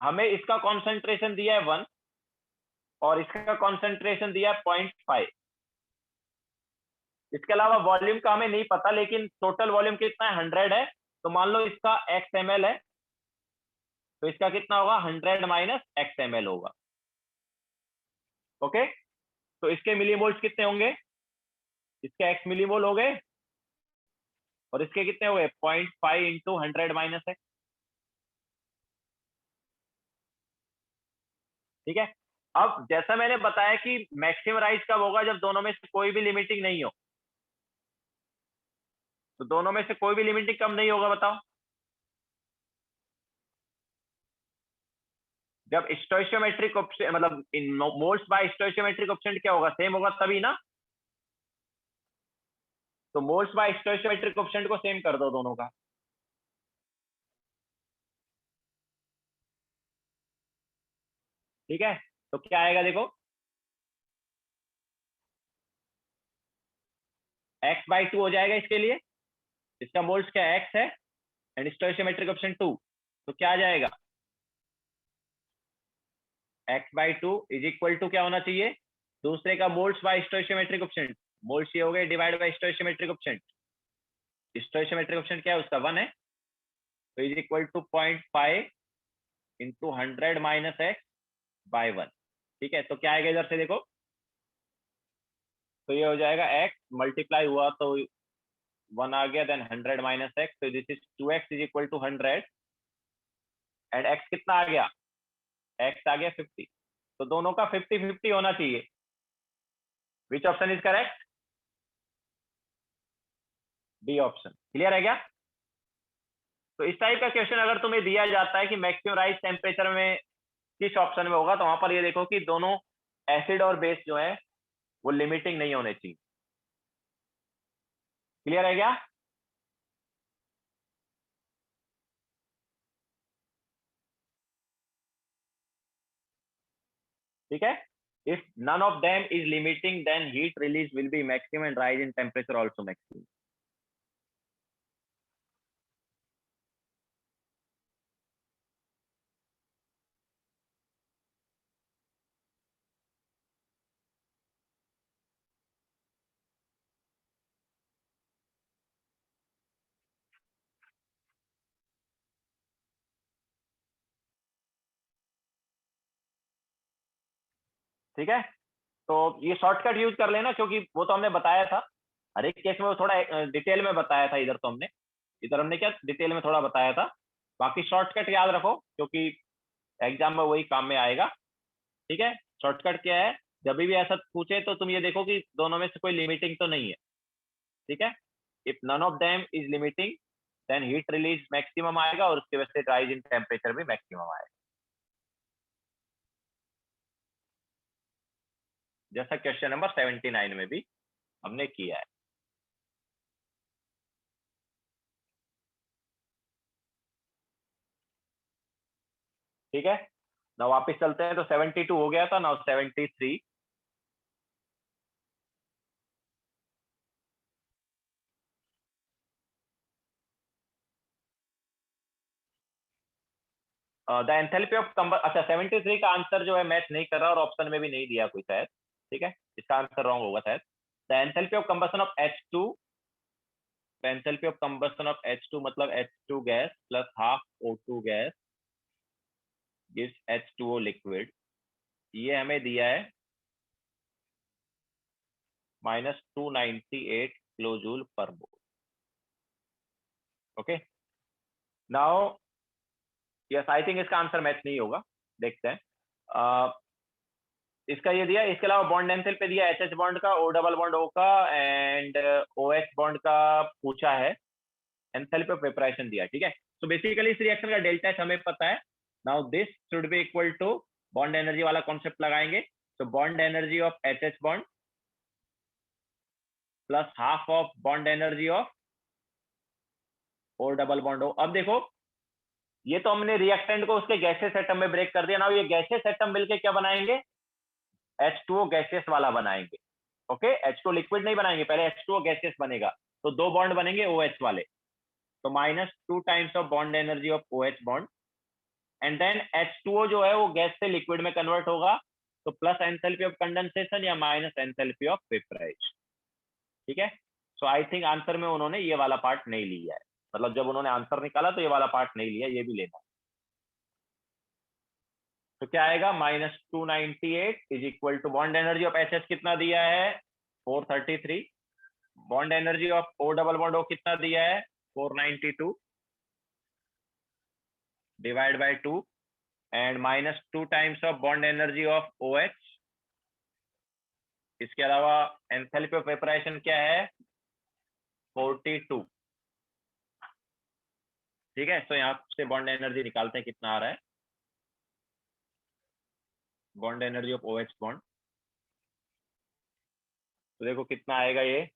हमें इसका कॉन्सेंट्रेशन दिया है 1 और इसका कॉन्सेंट्रेशन दिया है 0.5। इसके अलावा वॉल्यूम का हमें नहीं पता, लेकिन टोटल वॉल्यूम कितना है, 100 है। तो मान लो इसका XML है, तो इसका कितना होगा, 100 माइनस XML होगा। ओके, तो इसके मिलीमोल्स कितने होंगे, इसके X मिलीमोल हो गए, और इसके कितने हो गए, 0.5 इंटू 100 माइनस है। ठीक है, अब जैसा मैंने बताया कि मैक्सिमम राइज कब होगा, जब दोनों में से कोई भी लिमिटिंग नहीं हो। तो दोनों में से कोई भी लिमिटिंग कब नहीं होगा, बताओ। जब स्टोइशियोमेट्रिक ऑप्शन, मतलब इन मोल्स बाय स्टोइशियोमेट्रिक ऑप्शन क्या होगा, सेम होगा तभी ना। तो मोल्स बाय स्टोइशियोमेट्रिक ऑप्शन को सेम कर दो दोनों का। ठीक है, तो क्या आएगा देखो, x/2 हो जाएगा इसके लिए। इसका मोल्स क्या x है एंड स्टोइशियोमेट्रिक ऑप्शन 2, तो क्या आ जाएगा, x/2 इज इक्वल टू क्या होना चाहिए, दूसरे का moles by stoichiometric option. Moles ये हो गए divide by stoichiometric option. Stoichiometric option क्या है, उसका 1 है, तो is equal to 0.5 into 100 minus x by 1। ठीक है, तो क्या आएगा इधर से देखो, तो ये हो जाएगा x मल्टीप्लाई हुआ तो 1 आ गया, देन 100 माइनस एक्स, तो this is 2x is equal to 100 and x कितना आ गया, x आ गया 50। तो दोनों का 50-50 होना चाहिए। विच option is correct, D option. Clear है क्या? तो इस टाइप का क्वेश्चन अगर तुम्हें दिया जाता है कि मैक्सिमम राइज टेम्परेचर में किस ऑप्शन में होगा, तो वहां पर ये देखो कि दोनों एसिड और बेस जो है वो लिमिटिंग नहीं होने चाहिए। क्लियर है क्या? ठीक है, if none of them is limiting then heat release will be maximum and rise in temperature also maximum। ठीक है, तो ये शॉर्टकट यूज कर लेना, क्योंकि वो तो हमने बताया था, हर एक केस में वो थोड़ा डिटेल में बताया था। इधर तो हमने, इधर हमने क्या डिटेल में थोड़ा बताया था। बाकी शॉर्टकट याद रखो, क्योंकि एग्जाम में वही काम में आएगा। ठीक है, शॉर्टकट क्या है, जब भी ऐसा पूछे तो तुम ये देखो कि दोनों में से कोई लिमिटिंग तो नहीं है। ठीक है, if none of them is limiting then heat release maximum आएगा, और उसकी वजह से राइज इन टेम्परेचर भी मैक्सिमम आएगा, जैसा क्वेश्चन नंबर 79 में भी हमने किया है। ठीक है, ना वापिस चलते हैं, तो 72 हो गया था ना, 73। द एंथैल्पी ऑफ अच्छा 73 का आंसर जो है मैच नहीं कर रहा और ऑप्शन में भी नहीं दिया कोई शायद, ठीक है, इसका आंसर रॉन्ग होगा शायद। The enthalpy of combustion of H2, enthalpy of combustion of H2 मतलब H2 gas plus half O2 gas gives H2O liquid, ये हमें दिया है -298 किलो जूल पर मोल। Okay, now yes I think इसका आंसर मैच नहीं होगा, देखते हैं। इसका ये दिया, इसके अलावा बॉन्ड एंथैल्पी दिया HH बॉन्ड का, O डबल बॉन्ड O का एंड OH बॉन्ड का पूछा है, एंथैल्पी ऑफ वेपराइजेशन दिया, ठीक है। तो बेसिकली इस रिएक्शन का डेल्टा एच हमें पता है। Now this should be equal to, bond energy वाला कॉन्सेप्ट लगाएंगे, तो bond energy of HH bond plus half of bond energy of O double bond O। अब देखो ये तो हमने रिएक्टेंट को उसके गैसेस एटम में ब्रेक कर दिया ना, ये गैसेस एटम मिलके क्या बनाएंगे, H2O गैसेस वाला बनाएंगे। ओके, H2O लिक्विड नहीं बनाएंगे, पहले H2O गैसेस बनेगा, तो दो बॉन्ड बनेंगे OH वाले, तो -2 times of bond energy of OH bond and then H2O जो है वो गैस से लिक्विड में कन्वर्ट होगा, तो प्लस एंथैल्पी ऑफ कंडेंसेशन या माइनस एंथैल्पी ऑफ वेपराइजेशन, ठीक है। सो आई थिंक आंसर में उन्होंने ये वाला पार्ट नहीं लिया है, मतलब जब उन्होंने आंसर निकाला तो ये वाला पार्ट नहीं लिया, ये भी लेना है। तो क्या आएगा, -298 is equal to bond energy of HH कितना दिया है 433, bond energy of O double bond O कितना दिया है 492 divide by 2 and -2 times of bond energy of OH। इसके अलावा एंथैल्पी ऑफ वेपराइजेशन क्या है 42, ठीक है। तो यहाँ से बॉन्ड एनर्जी निकालते हैं कितना आ रहा है, bond energy of OH bond, तो देखो कितना आएगा ये,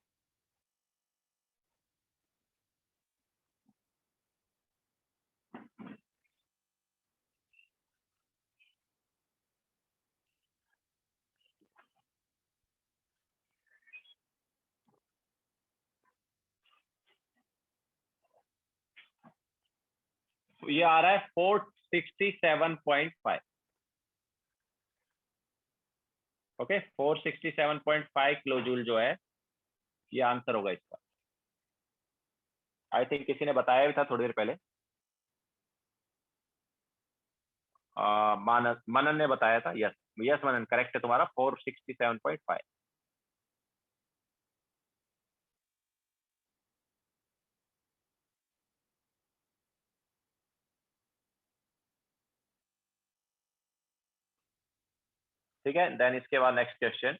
तो ये आ रहा है 467.5। ओके, 467.5 किलो जूल जो है ये आंसर होगा इसका। आई थिंक किसी ने बताया भी था थोड़ी देर पहले, मानस मनन ने बताया था, यस यस मनन करेक्ट है तुम्हारा, 467.5। ठीक है, देन इसके बाद नेक्स्ट क्वेश्चन,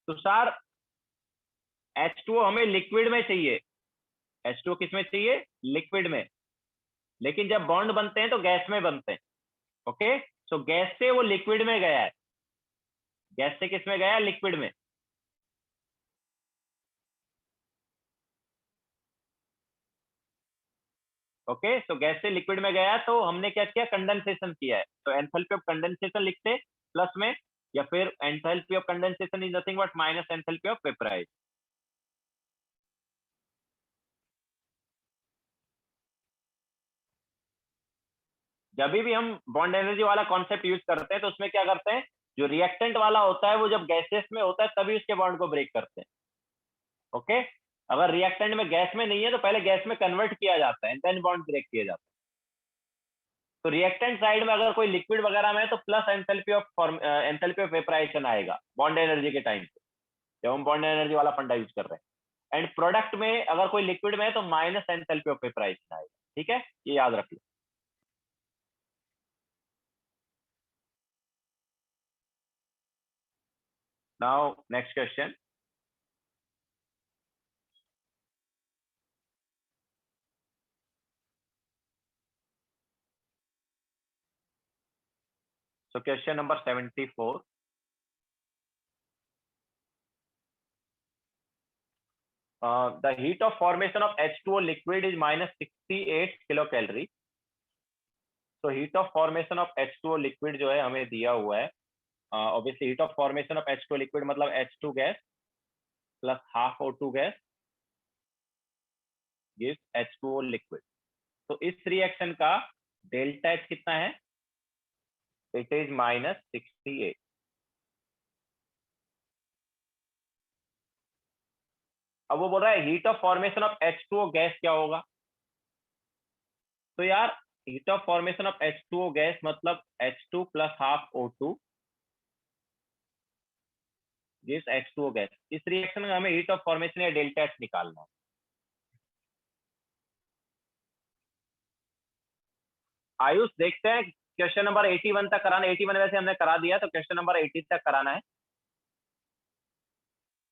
तो सर H2O हमें लिक्विड में चाहिए, H2O किस में चाहिए, लिक्विड में, लेकिन जब बॉन्ड बनते हैं तो गैस में बनते हैं। ओके, सो गैस से वो लिक्विड में गया है, गैस से किस में गया है, लिक्विड में। ओके, सो गैस से लिक्विड में गया, तो हमने क्या किया, कंडेंसेशन किया है, तो एंथैल्पी ऑफ कंडेंसेशन लिखते प्लस में, या फिर enthalpy of condensation is nothing but minus enthalpy of vaporise. जब भी हम बॉन्ड एनर्जी वाला कॉन्सेप्ट यूज करते हैं तो उसमें क्या करते हैं, जो रिएक्टेंट वाला होता है वो जब गैसेस में होता है तभी उसके बॉन्ड को ब्रेक करते हैं। ओके, अगर रिएक्टेंट में गैस में नहीं है तो पहले गैस में कन्वर्ट किया जाता है एंड देन बॉन्ड ब्रेक किया जाता है। तो रिएक्टेंट साइड में अगर कोई लिक्विड वगैरह में है तो प्लस एंथैल्पी ऑफ वेपराइजेशन आएगा बॉन्ड एनर्जी के टाइम पे, जब हम बॉन्ड एनर्जी वाला फंडा यूज कर रहे हैं, एंड प्रोडक्ट में अगर कोई लिक्विड में है तो माइनस एंथैल्पी ऑफ वेपराइजेशन आएगा। ठीक है, ये याद रख लो। Now next question, so question number 74, the heat of formation of H2O liquid is -68 kilocalorie। तो heat of formation of H2O liquid जो है हमें दिया हुआ है, obviously heat of formation of H2O liquid मतलब H2 gas plus half O2 gas gives H2O liquid. तो इस रिएक्शन का डेल्टा H कितना है? It is -68. अब वो बोल रहा है heat of formation of H2O gas क्या होगा? तो यार heat of formation of H2O gas मतलब H2 plus half O2 gives H2O gas. इस रिएक्शन में हमें हीट ऑफ फॉर्मेशन या डेल्टा H निकालना है. आयुष देखते हैं क्वेश्चन नंबर 81 तक कराना. 81 वैसे हमने करा दिया, तो क्वेश्चन नंबर 80 तक कराना है.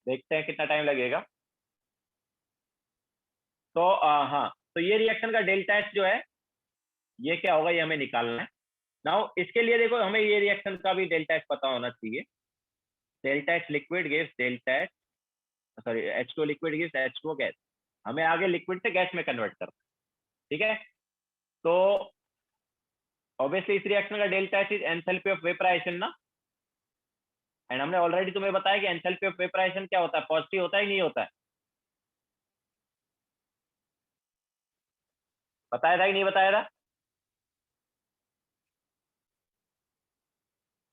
देखते हैं कितना टाइम लगेगा. तो हाँ, तो ये रिएक्शन का डेल्टा H जो है ये क्या होगा, ये हमें निकालना है. नाउ इसके लिए देखो हमें ये रिएक्शन का भी डेल्टा H पता होना चाहिए. Delta H liquid gives delta H, sorry H2 liquid gives H2O gas. हमें आगे लिक्विड से गैस में कन्वर्ट करना है. ठीक है, तो ऑब्वियसली इस रिएक्शन का delta H is enthalpy of vaporization ना. एंड हमने ऑलरेडी तुम्हें बताया कि एंथैल्पी ऑफ वेपराइजेशन क्या होता है, पॉजिटिव होता है, नहीं होता है? बताया था कि नहीं बताया था?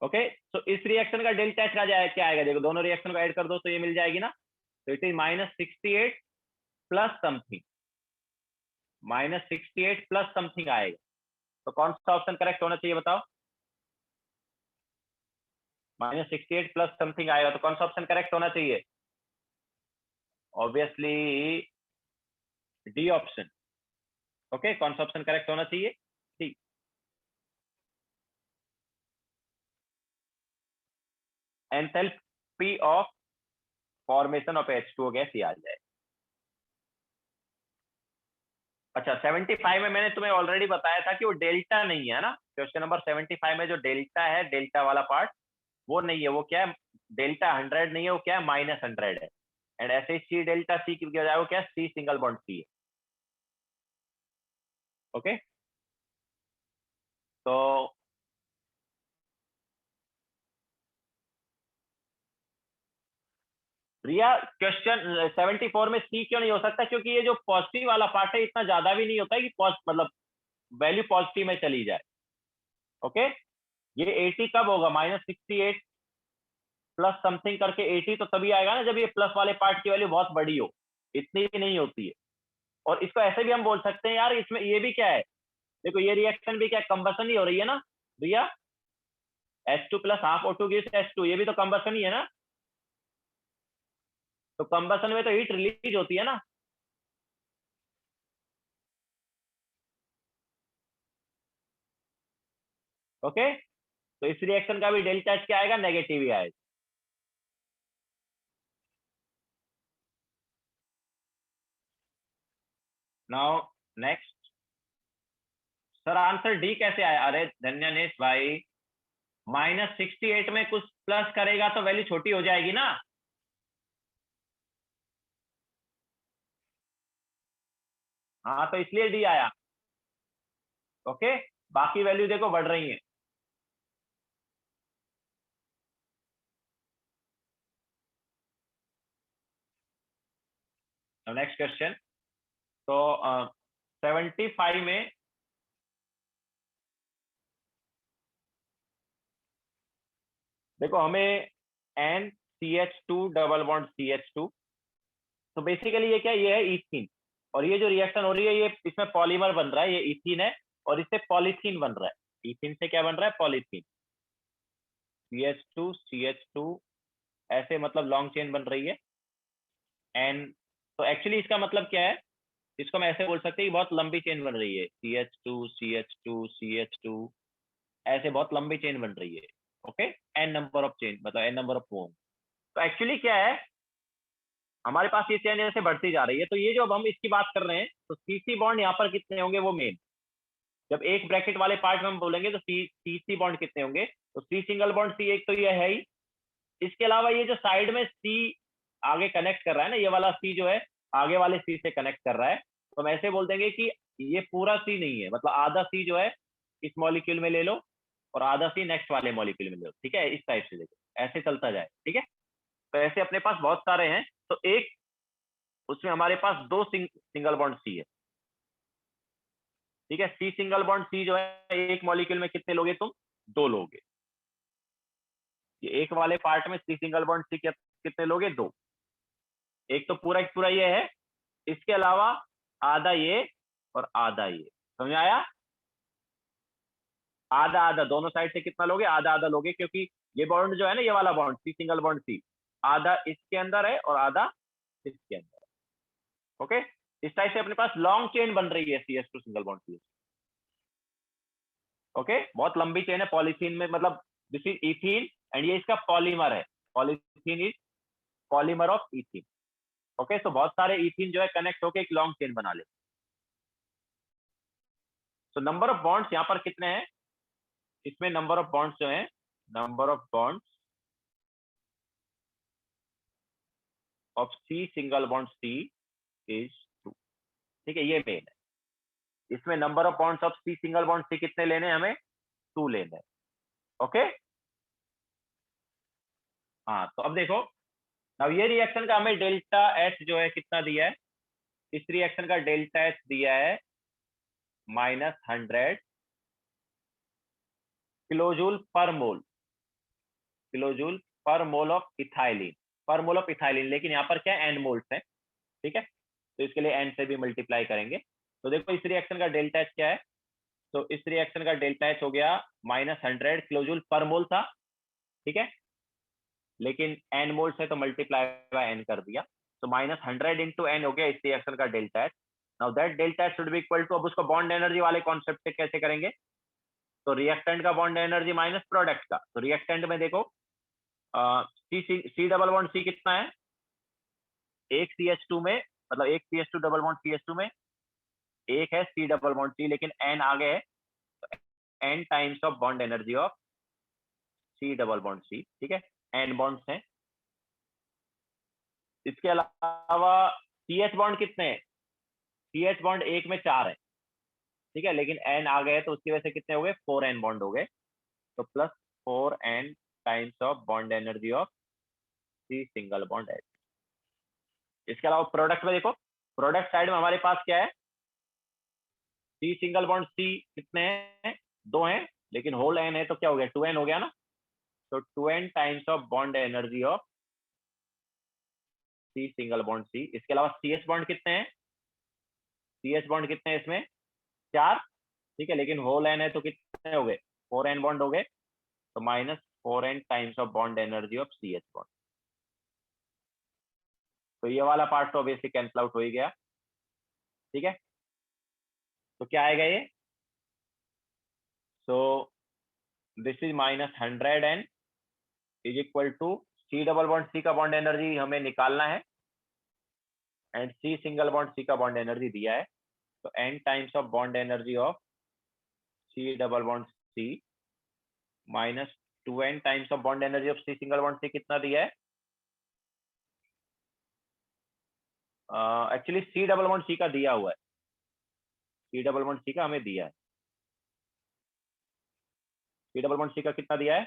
ओके, तो इस रिएक्शन का डेल्टा H का क्या आएगा? देखो दोनों रिएक्शन को ऐड कर दो तो ये मिल जाएगी ना. तो it is -68 plus something, -68 plus something आएगा. तो कौन सा ऑप्शन करेक्ट होना चाहिए बताओ? -68 प्लस समथिंग आएगा, तो कौन सा ऑप्शन करेक्ट होना चाहिए? Obviously D option. ओके, कौन सा ऑप्शन करेक्ट होना चाहिए? ठीक. Enthalpy of formation of H2O gas ये आ जाए. अच्छा, 75 में मैंने तुम्हें ऑलरेडी बताया था कि वो डेल्टा नहीं है ना. क्वेश्चन नंबर 75 में जो डेल्टा है, डेल्टा वाला पार्ट वो नहीं है. वो क्या है? डेल्टा 100 नहीं है, वो क्या है? -100 है. एंड ऐसे ही सी डेल्टा सी की बजाय वो क्या है? सी सिंगल बॉन्ड सी है. ओके, तो रिया क्वेश्चन 74 में सी क्यों नहीं हो सकता? क्योंकि ये जो पॉजिटिव वाला पार्ट है इतना ज्यादा भी नहीं होता है कि मतलब वैल्यू पॉजिटिव में चली जाए. ओके, ये 80 कब होगा? -68 प्लस समथिंग करके 80 तो तभी आएगा ना जब ये प्लस वाले पार्ट की वैल्यू बहुत बड़ी हो. इतनी भी नहीं होती है. और इसको ऐसे भी हम बोल सकते हैं यार, इसमें ये भी क्या है, देखो ये रिएक्शन भी क्या, कंबसन ही हो रही है ना भैया. H2 plus half O2 gives H2, ये भी तो कंबसन ही है ना. तो कंबसन में तो हीट रिलीज होती है ना. ओके, तो इस रिएक्शन का भी डेल्टा H क्या आएगा? नेगेटिव ही आएगा. Now next. Sir answer D कैसे आया? अरे धन्यनेश भाई, -68 में कुछ प्लस करेगा तो वैल्यू छोटी हो जाएगी ना. हाँ, तो इसलिए डी आया. ओके, बाकी वैल्यू देखो बढ़ रही है. Next question. तो 75 में देखो हमें NCH2 डबल बॉन्ड CH2. तो बेसिकली ये क्या, ये है इथीन. और ये जो रिएक्शन हो रही है ये इसमें पॉलीमर बन रहा है, ये इथीन है. और इससे पॉलीथीन बन रहा है. इथीन से क्या बन रहा है? पॉलीथीन. CH2 CH2 ऐसे मतलब लॉन्ग चेन बन रही है. एन, तो एक्चुअली इसका मतलब क्या है, इसको हम ऐसे बोल सकते हैं कि बहुत लंबी चेन बन रही है. CH2 CH2 CH2 ऐसे बहुत लंबी चेन बन रही है. Okay, n number of chain मतलब n नंबर ऑफ बॉन्ड. तो एक्चुअली क्या है, हमारे पास ये चेन जैसे बढ़ती जा रही है. तो ये जो अब हम इसकी बात कर रहे हैं, तो CC बॉन्ड यहाँ पर कितने होंगे वो मेन. जब एक ब्रैकेट वाले पार्ट में हम बोलेंगे तो CC बॉन्ड कितने होंगे? तो C सिंगल बॉन्ड C एक तो ये है ही. इसके अलावा ये जो साइड में C आगे कनेक्ट कर रहा है ना, ये वाला C जो है आगे वाले C से कनेक्ट कर रहा है. तो हम ऐसे बोल देंगे कि ये पूरा C नहीं है, मतलब आधा C जो है इस मॉलिक्यूल में ले लो और आधा C नेक्स्ट वाले मॉलिक्यूल में ले लो. ठीक है, इस टाइप से देखो, ऐसे चलता जाए. ठीक है, तो ऐसे अपने पास बहुत सारे हैं. तो एक उसमें हमारे पास दो सिंगल बॉन्ड सी है, ठीक है। सी सिंगल बॉन्ड सी जो है एक मॉलिक्यूल में कितने लोगे तुम? दो लोगे। ये एक वाले पार्ट में सी सिंगल बॉन्ड सी कितने लोगे? दो। एक तो पूरा ये है, इसके अलावा आधा ये और आधा ये, समझ आया? आधा आधा दोनों साइड से कितना लोगे? आधा आधा लोगे, क्योंकि ये बॉन्ड जो है ना, ये वाला bond C single bond C, आधा इसके अंदर है और आधा इसके अंदर है। ओके, इस टाइप से अपने पास लॉन्ग चेन बन रही है CS2 सिंगल बॉन्ड सी। ओके, बहुत लंबी चेन है पॉलीथीन में, मतलब दिस इज इथीन एंड ये इसका पॉलीमर है। Polythene is polymer of ethene. Okay, तो बहुत सारे इथीन जो है कनेक्ट होकर एक लॉन्ग चेन बना ले। तो नंबर ऑफ बॉन्ड्स यहाँ पर कितने हैं? इसमें नंबर ऑफ बॉन्ड्स जो है, number of bonds of C single bond C is 2, ठीक है, ये मेन है। इसमें number of bonds of C single bond C कितने लेने हैं? हमें 2 लेने हैं। ओके, हाँ, तो अब देखो, अब ये रिएक्शन का हमें डेल्टा एच जो है कितना दिया है? इस रिएक्शन का डेल्टा एच दिया है -100 किलोजूल पर मोल, किलोजूल पर मोल ऑफ इथाइलिन, पर मोल ऑफ इथाइलिन। लेकिन यहाँ पर क्या है? एन मोल्स है, ठीक है, तो इसके लिए एन से भी मल्टीप्लाई करेंगे। तो देखो इस रिएक्शन का डेल्टा एच क्या है? तो इस रिएक्शन का डेल्टा एच हो गया -100 किलोजूल पर मोल था, ठीक है, लेकिन एन मोल्स है तो मल्टीप्लाई बाय एन कर दिया, तो -100 इंटू एन हो गया इस रिएक्शन का delta H. Now that delta H should be equal to, अब उसको बॉन्ड एनर्जी वाले कॉन्सेप्ट से कैसे करेंगे? तो रिएक्टेंट का बॉन्ड एनर्जी माइनस प्रोडक्ट का। तो रिएक्टेंट में देखो सी डबल बॉन्ड सी कितना है? एक CH2 में, मतलब एक CH2 डबल बॉन्ड CH2 में एक है C डबल बॉन्ड C, लेकिन N आगे है, तो N times of bond energy of C double bond C, ठीक है, N बॉन्ड्स हैं। इसके अलावा CH बॉन्ड कितने हैं? CH बॉन्ड एक में 4 है, ठीक है, लेकिन N आ गए तो उसकी वजह से कितने हो गए? 4N बॉन्ड हो गए, तो plus 4N times of bond energy of C single bond H। इसके अलावा प्रोडक्ट में देखो, प्रोडक्ट साइड में हमारे पास क्या है? C सिंगल बॉन्ड C कितने हैं? 2 हैं, लेकिन होल N है तो क्या हो गया? 2N हो गया ना, तो 2N times of bond energy of C single bond C। इसके अलावा CH बॉन्ड कितने हैं? CH बॉन्ड कितने हैं इसमें? 4, ठीक है, लेकिन होल N है तो कितने हो गए? 4N बॉन्ड हो गए, तो -4N times of bond energy of CH bond. तो ये वाला पार्ट तो ऑब्वियसली कैंसिल आउट हो ही गया, ठीक है, तो क्या आएगा ये? So this is -100N is equal to C double bond C का बॉन्ड एनर्जी हमें निकालना है, and C single bond C का बॉन्ड एनर्जी दिया है, तो N times of bond energy of C double bond C minus 2N times of bond energy of C single bond C कितना दिया है? Actually C double bond C का दिया हुआ है, C डबल बॉन्ड C का हमें दिया है। C डबल बॉन्ड C का कितना दिया है?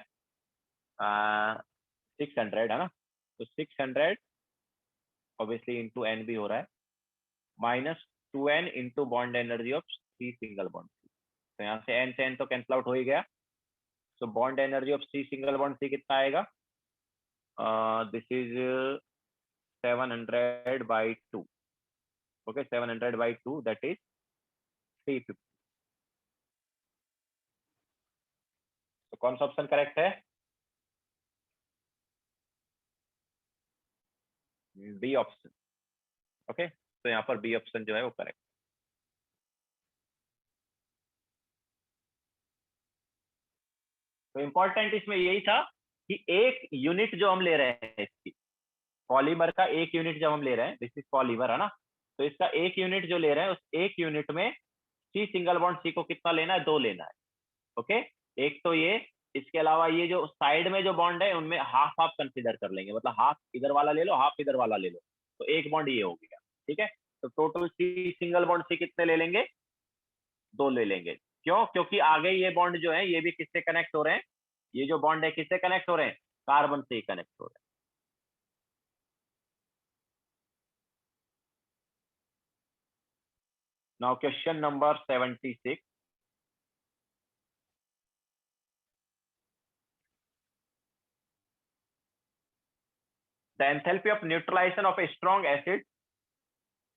600 है ना, तो 600 ऑब्वियसली इंटू N भी हो रहा है, -2N into bond energy of C single bond C। तो यहाँ से N तो कैंसिल आउट हो ही गया, so bond energy of C single bond C कितना आएगा? This is 700/2, okay, 700/2 that is 350। तो कौन सा ऑप्शन करेक्ट है? B option. ओके, तो यहाँ पर बी ऑप्शन जो है वो करेक्ट। तो इंपॉर्टेंट इसमें यही था कि एक यूनिट जो हम ले रहे हैं इसकी, पॉलीमर का एक यूनिट जब हम ले रहे हैं, दिस इज पॉलीमर है ना, तो इसका एक यूनिट जो ले रहे हैं, उस एक यूनिट में C सिंगल बॉन्ड C को कितना लेना है? 2 लेना है, ओके। एक तो ये, इसके अलावा ये जो साइड में जो बॉन्ड है उनमें हाफ हाफ कंसीडर कर लेंगे, मतलब हाफ इधर वाला ले लो, हाफ इधर वाला ले लो, तो एक बॉन्ड ये हो गया, ठीक है। तो total C single bond C कितने ले लेंगे? 2 ले लेंगे। क्यों? क्योंकि आगे ये बॉन्ड जो है ये भी किससे कनेक्ट हो रहे हैं? ये जो बॉन्ड है किससे कनेक्ट हो रहे हैं? कार्बन से ही कनेक्ट हो रहे हैं। Now question number 76. The enthalpy of neutralization of a strong acid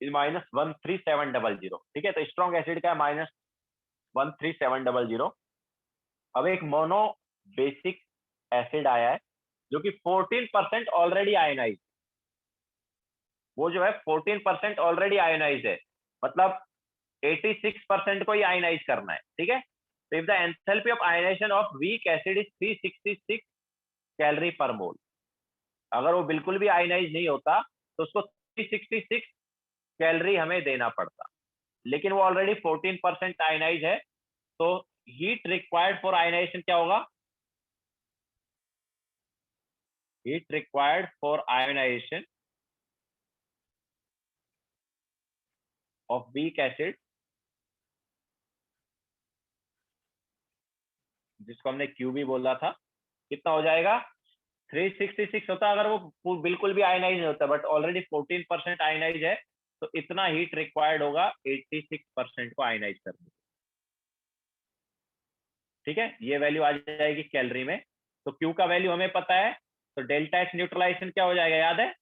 is -13700. ठीक है, तो स्ट्रॉन्ग एसिड का है -13700. अब एक मोनो बेसिक एसिड आया है जो कि 14% ऑलरेडी आयनाइज, वो जो है 14% ऑलरेडी आयनाइज है, मतलब 86% को ही आयनाइज करना है. ठीक है, तो if the enthalpy of ionization of weak acid is 366 calorie per mole. अगर वो बिल्कुल भी आयनाइज नहीं होता तो उसको 366 कैलोरी हमें देना पड़ता, लेकिन वो ऑलरेडी 14% आयनाइज है, तो हीट रिक्वायर्ड फॉर आयनाइजेशन क्या होगा? Heat required for ionization of weak acid, जिसको हमने क्यू भी बोला था, कितना हो जाएगा? 366 होता अगर वो बिल्कुल भी आयनाइज नहीं होता, बट ऑलरेडी 14% आयनाइज है, तो इतना हीट रिक्वायर्ड होगा 86% को आयनाइज करने. ठीक है, ये वैल्यू आ जाएगी कैलोरी में. तो क्यू का वैल्यू हमें पता है, तो डेल्टा एच न्यूट्रलाइजेशन क्या हो जाएगा? याद है,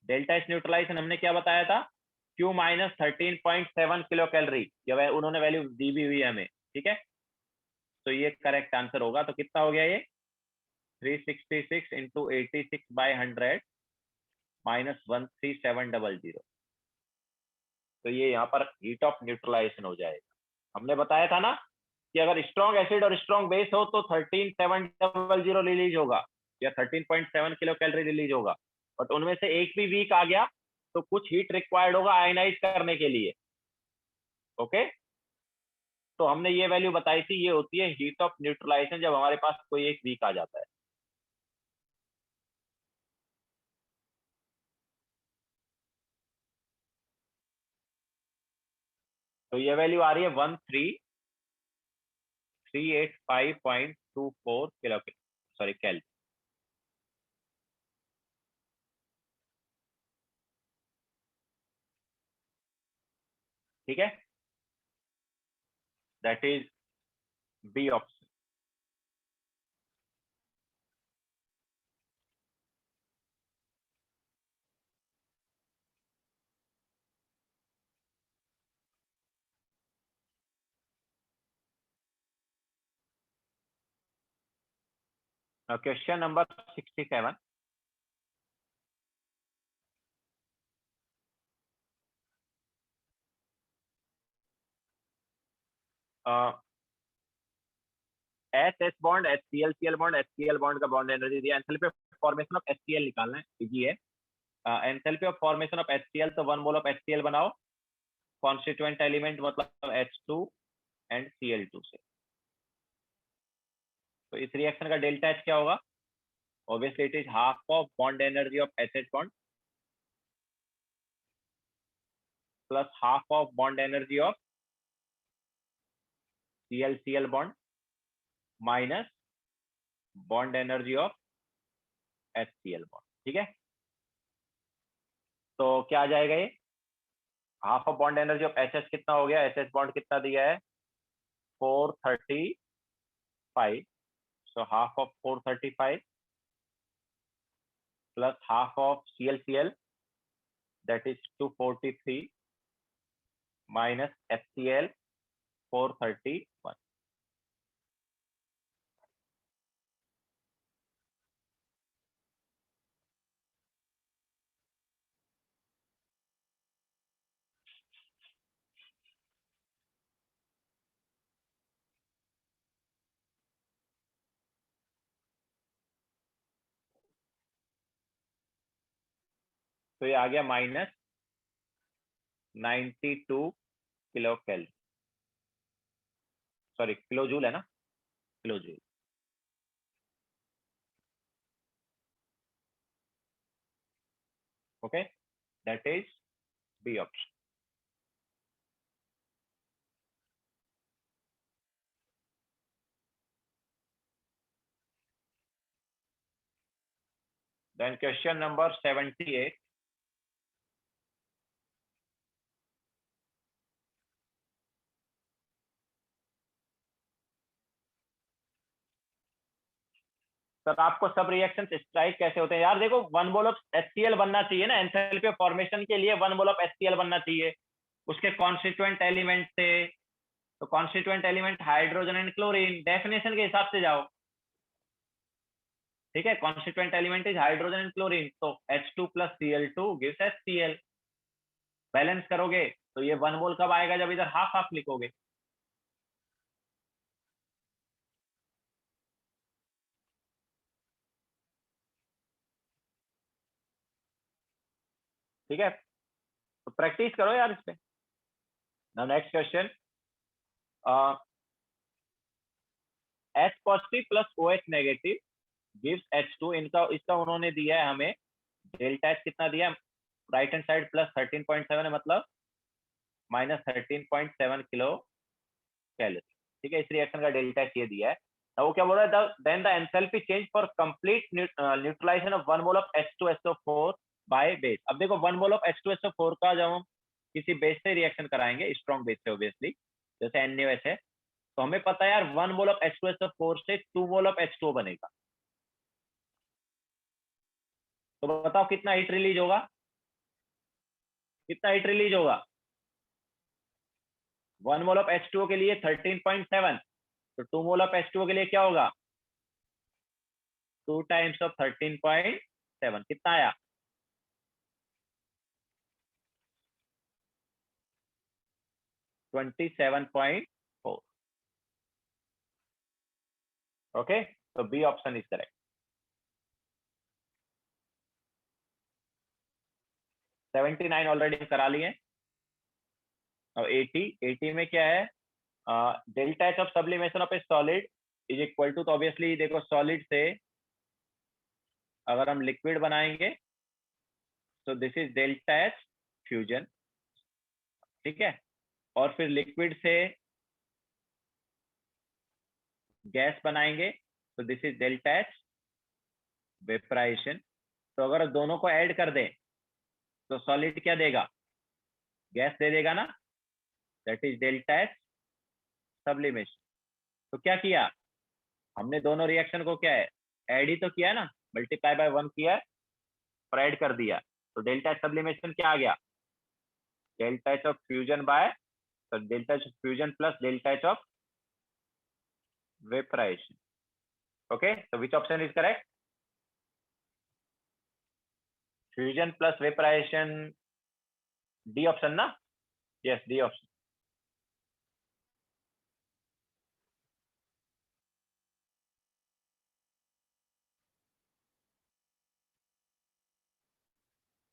डेल्टा एच न्यूट्रलाइजेशन हमने क्या बताया था? क्यू -13.7 किलो कैलोरी, ये उन्होंने वैल्यू दी भी हुई है हमें. ठीक है, तो ये करेक्ट आंसर होगा. तो कितना हो गया ये? 366 इंटू 86/100 -13700. तो ये यहाँ पर हीट ऑफ न्यूट्रलाइजेशन हो जाएगा. हमने बताया था ना कि अगर स्ट्रॉन्ग एसिड और स्ट्रॉन्ग बेस हो तो 13700 रिलीज होगा या 13.7 किलो कैलोरी रिलीज होगा, बट उनमें से एक भी वीक आ गया तो कुछ हीट रिक्वायर्ड होगा आयनाइज करने के लिए. ओके, तो हमने ये वैल्यू बताई थी, ये होती है हीट ऑफ न्यूट्रलाइजेशन जब हमारे पास कोई एक वीक आ जाता है. तो ये वैल्यू आ रही है 13385.24 किलो, सॉरी कैलोरी. ठीक है, that is B option. Question number 67. S S bond, HCl bond, HCl bond का बॉन्ड एनर्जी दिया. Enthalpy of formation of HCl निकालना है, इजी है. Enthalpy of formation of HCl, तो 1 मोल ऑफ HCl बनाओ, constituent element मतलब H2 and Cl2 से. तो इस रिएक्शन का डेल्टा H क्या होगा? Obviously it is half of bond energy of HH bond plus half of bond energy of Cl bond minus bond energy of HCl bond. ठीक है, तो क्या आ जाएगा ये? Half of bond energy of H H कितना हो गया? एच एच बॉन्ड कितना दिया है? 435. So half of 435 plus half of ClCl, that is 243 minus HCl 431. तो ये आ गया -92 kilo calorie, sorry kilo joule है ना, kilo joule. Okay, that is B option. Then question number 78. Sir आपको सब रिएक्शन स्ट्राइक कैसे होते हैं यार? देखो, वन मोल ऑफ HCl बनना चाहिए ना, एंथैल्पी ऑफ फॉर्मेशन के लिए वन मोल ऑफ HCl बनना चाहिए उसके कॉन्स्टिट्यूएंट एलिमेंट से। तो constituent element hydrogen and chlorine, definition के हिसाब से जाओ। ठीक है, constituent element is hydrogen and chlorine, तो H2 + Cl2 gives HCl। Balance करोगे तो ये वन मोल कब आएगा? जब इधर हाफ हाफ लिखोगे। ठीक है, तो प्रैक्टिस करो यार इस पे। Now next question, H positive plus OH negative gives H2। इनका इसका उन्होंने दिया है हमें, डेल्टा H कितना दिया है? राइट हैंड साइड प्लस 13.7 है, मतलब -13.7 किलो कैलोरी। ठीक है, इस रिएक्शन का डेल्टा H ये दिया है। अब वो क्या बोल रहा है? Then the enthalpy change for complete neutralization of 1 mole of H2SO4 by base. अब देखो, 1 मोल ऑफ H2SO4 का जब हम किसी बेस से रिएक्शन कराएंगे, स्ट्रॉन्ग बेस से ऑब्वियसली, जैसे NaOH है, तो हमें पता है यार 1 मोल ऑफ H2SO4 से 2 मोल ऑफ H2O बनेगा। तो बताओ कितना हीट रिलीज होगा? कितना हीट रिलीज होगा? 1 मोल ऑफ H2O के लिए 13.7, तो 2 मोल ऑफ H2O के लिए क्या होगा? 2 टाइम्स ऑफ 13.7, कितना आया? 27.4। ओके, तो B option is correct. 79 already करा लिए। अब 80 में क्या है? Delta H of sublimation of a solid is equal to, तो ऑब्वियसली देखो, सॉलिड से अगर हम लिक्विड बनाएंगे तो this is delta H fusion. ठीक है, और फिर लिक्विड से गैस बनाएंगे तो this is delta H vaporization. तो अगर दोनों को ऐड कर दें तो सॉलिड क्या देगा? गैस दे देगा ना, that is delta H sublimation. तो क्या किया हमने? दोनों रिएक्शन को क्या है, ऐड ही तो किया है ना, मल्टीप्लाई बाय 1 किया है और ऐड कर दिया। तो डेल्टा एच सब्लिमेशन क्या आ गया? Delta H of fusion by, तो delta H of fusion plus delta H of vaporisation. Okay, तो which option is correct? Fusion plus vaporisation, D option ना? Yes, D option.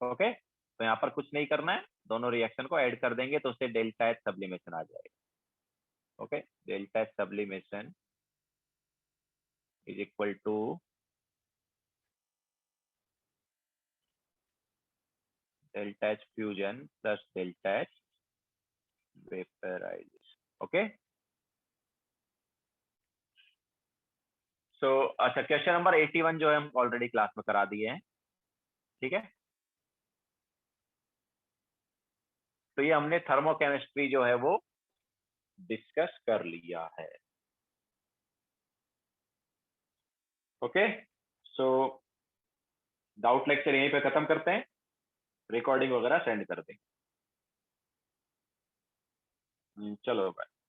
ओके, तो यहाँ पर कुछ नहीं करना है, दोनों रिएक्शन को ऐड कर देंगे तो उससे डेल्टा एच सब्लिमेशन आ जाएगा। Okay, delta H sublimation is equal to delta H fusion plus delta H vaporisation. Okay, so अच्छा, क्वेश्चन नंबर 81 जो है हम ऑलरेडी क्लास में करा दिए हैं। ठीक है, तो ये हमने थर्मोकेमिस्ट्री जो है वो डिस्कस कर लिया है। ओके, सो डाउट लेक्चर यहीं पे खत्म करते हैं, रिकॉर्डिंग वगैरह सेंड कर देंगे। चलो बाय।